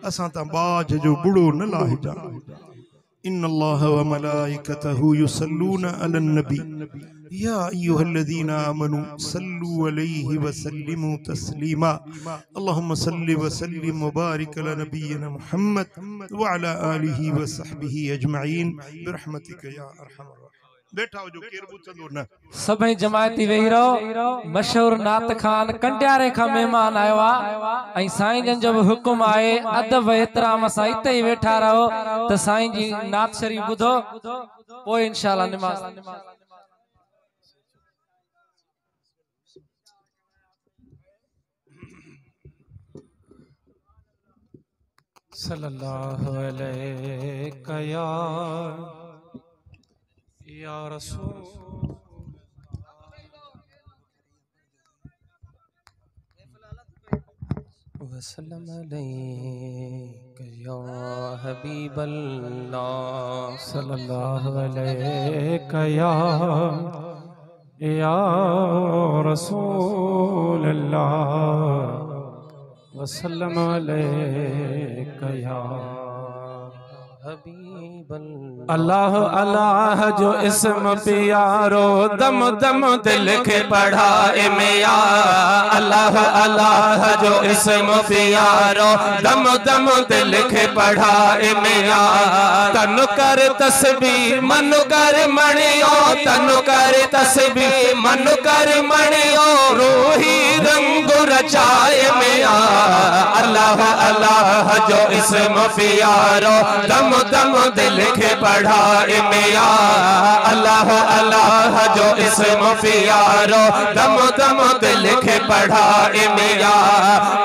असां ता बाज जो बुड़ो न लाहि जा इन्न अल्लाह व मलाइकतहु युसल्लूना अलन नबी या अय्युहल्लज़ीना आमनू सल्लु अलैहि व सल्लिमू तस्लीमा अल्लाहुम्मा सल्लि व सल्लिम व बारिक अला नबियिना मुहम्मद व अला आलिहि व सहबिहि अजमईन बिरहमतिक या अरहमर बैठा हो जो केर बुचंदो न सभई जमायती वेही रहो मशहूर नात खान कंडियारे का मेहमान आयो आ ऐं साईं जन जो हुकुम आए अदब एहतराम सां इते ही वेठा रहो त साईं जी नात शरीफ बुधो पोइ इंशाअल्लाह नमाज सल्लल्लाहु अलैहि या रसूल वसल्लम अलैका या हबीबल्लाह सल्लल्लाहु अलैका या रसूलल्लाह वसल्लम अलैका या अल्लाह अल्लाह जो इस्म प्यारो दम दम दिल के पढ़ाए मिया अल्लाह अल्लाह जो इस्म प्यारो दम दम दिल के पढ़ाए मिया तन कर तस्बीह मन कर मणियो तन कर तस्बीह मन कर मणियो रूही रंग रचाए मिया अल्लाह अल्लाह जो इस्म प्यारो दम दम दिल के पढ़ाए मिया अल्लाह अल्लाह जो इस्म प्यारो दम दम दिल के पढ़ाए मिया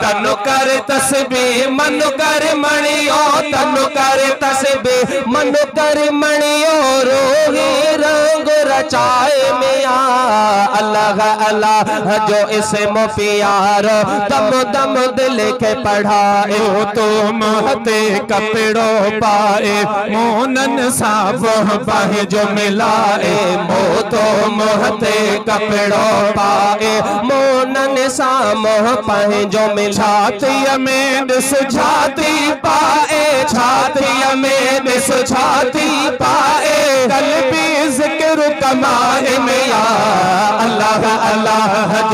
तनु कर तस्बीह मन कर मणियो तनु कर तस्बीह मन कर मणियो रोही रंग रचाए मिया अल्लाह अल्लाह जो इस्म प्यारो दम दम दिल के पढ़ाए तो महते कपड़ो पाए मोनन साफ पाए जो मिलाए मो तो महते कपड़ो पाए मोनन सा मोह पाए जो मिला छाती में दिस छाती पाए छाती में दिस छाती पाए कल्बी जिक्र कमाए मिया अल्लाह अल्लाह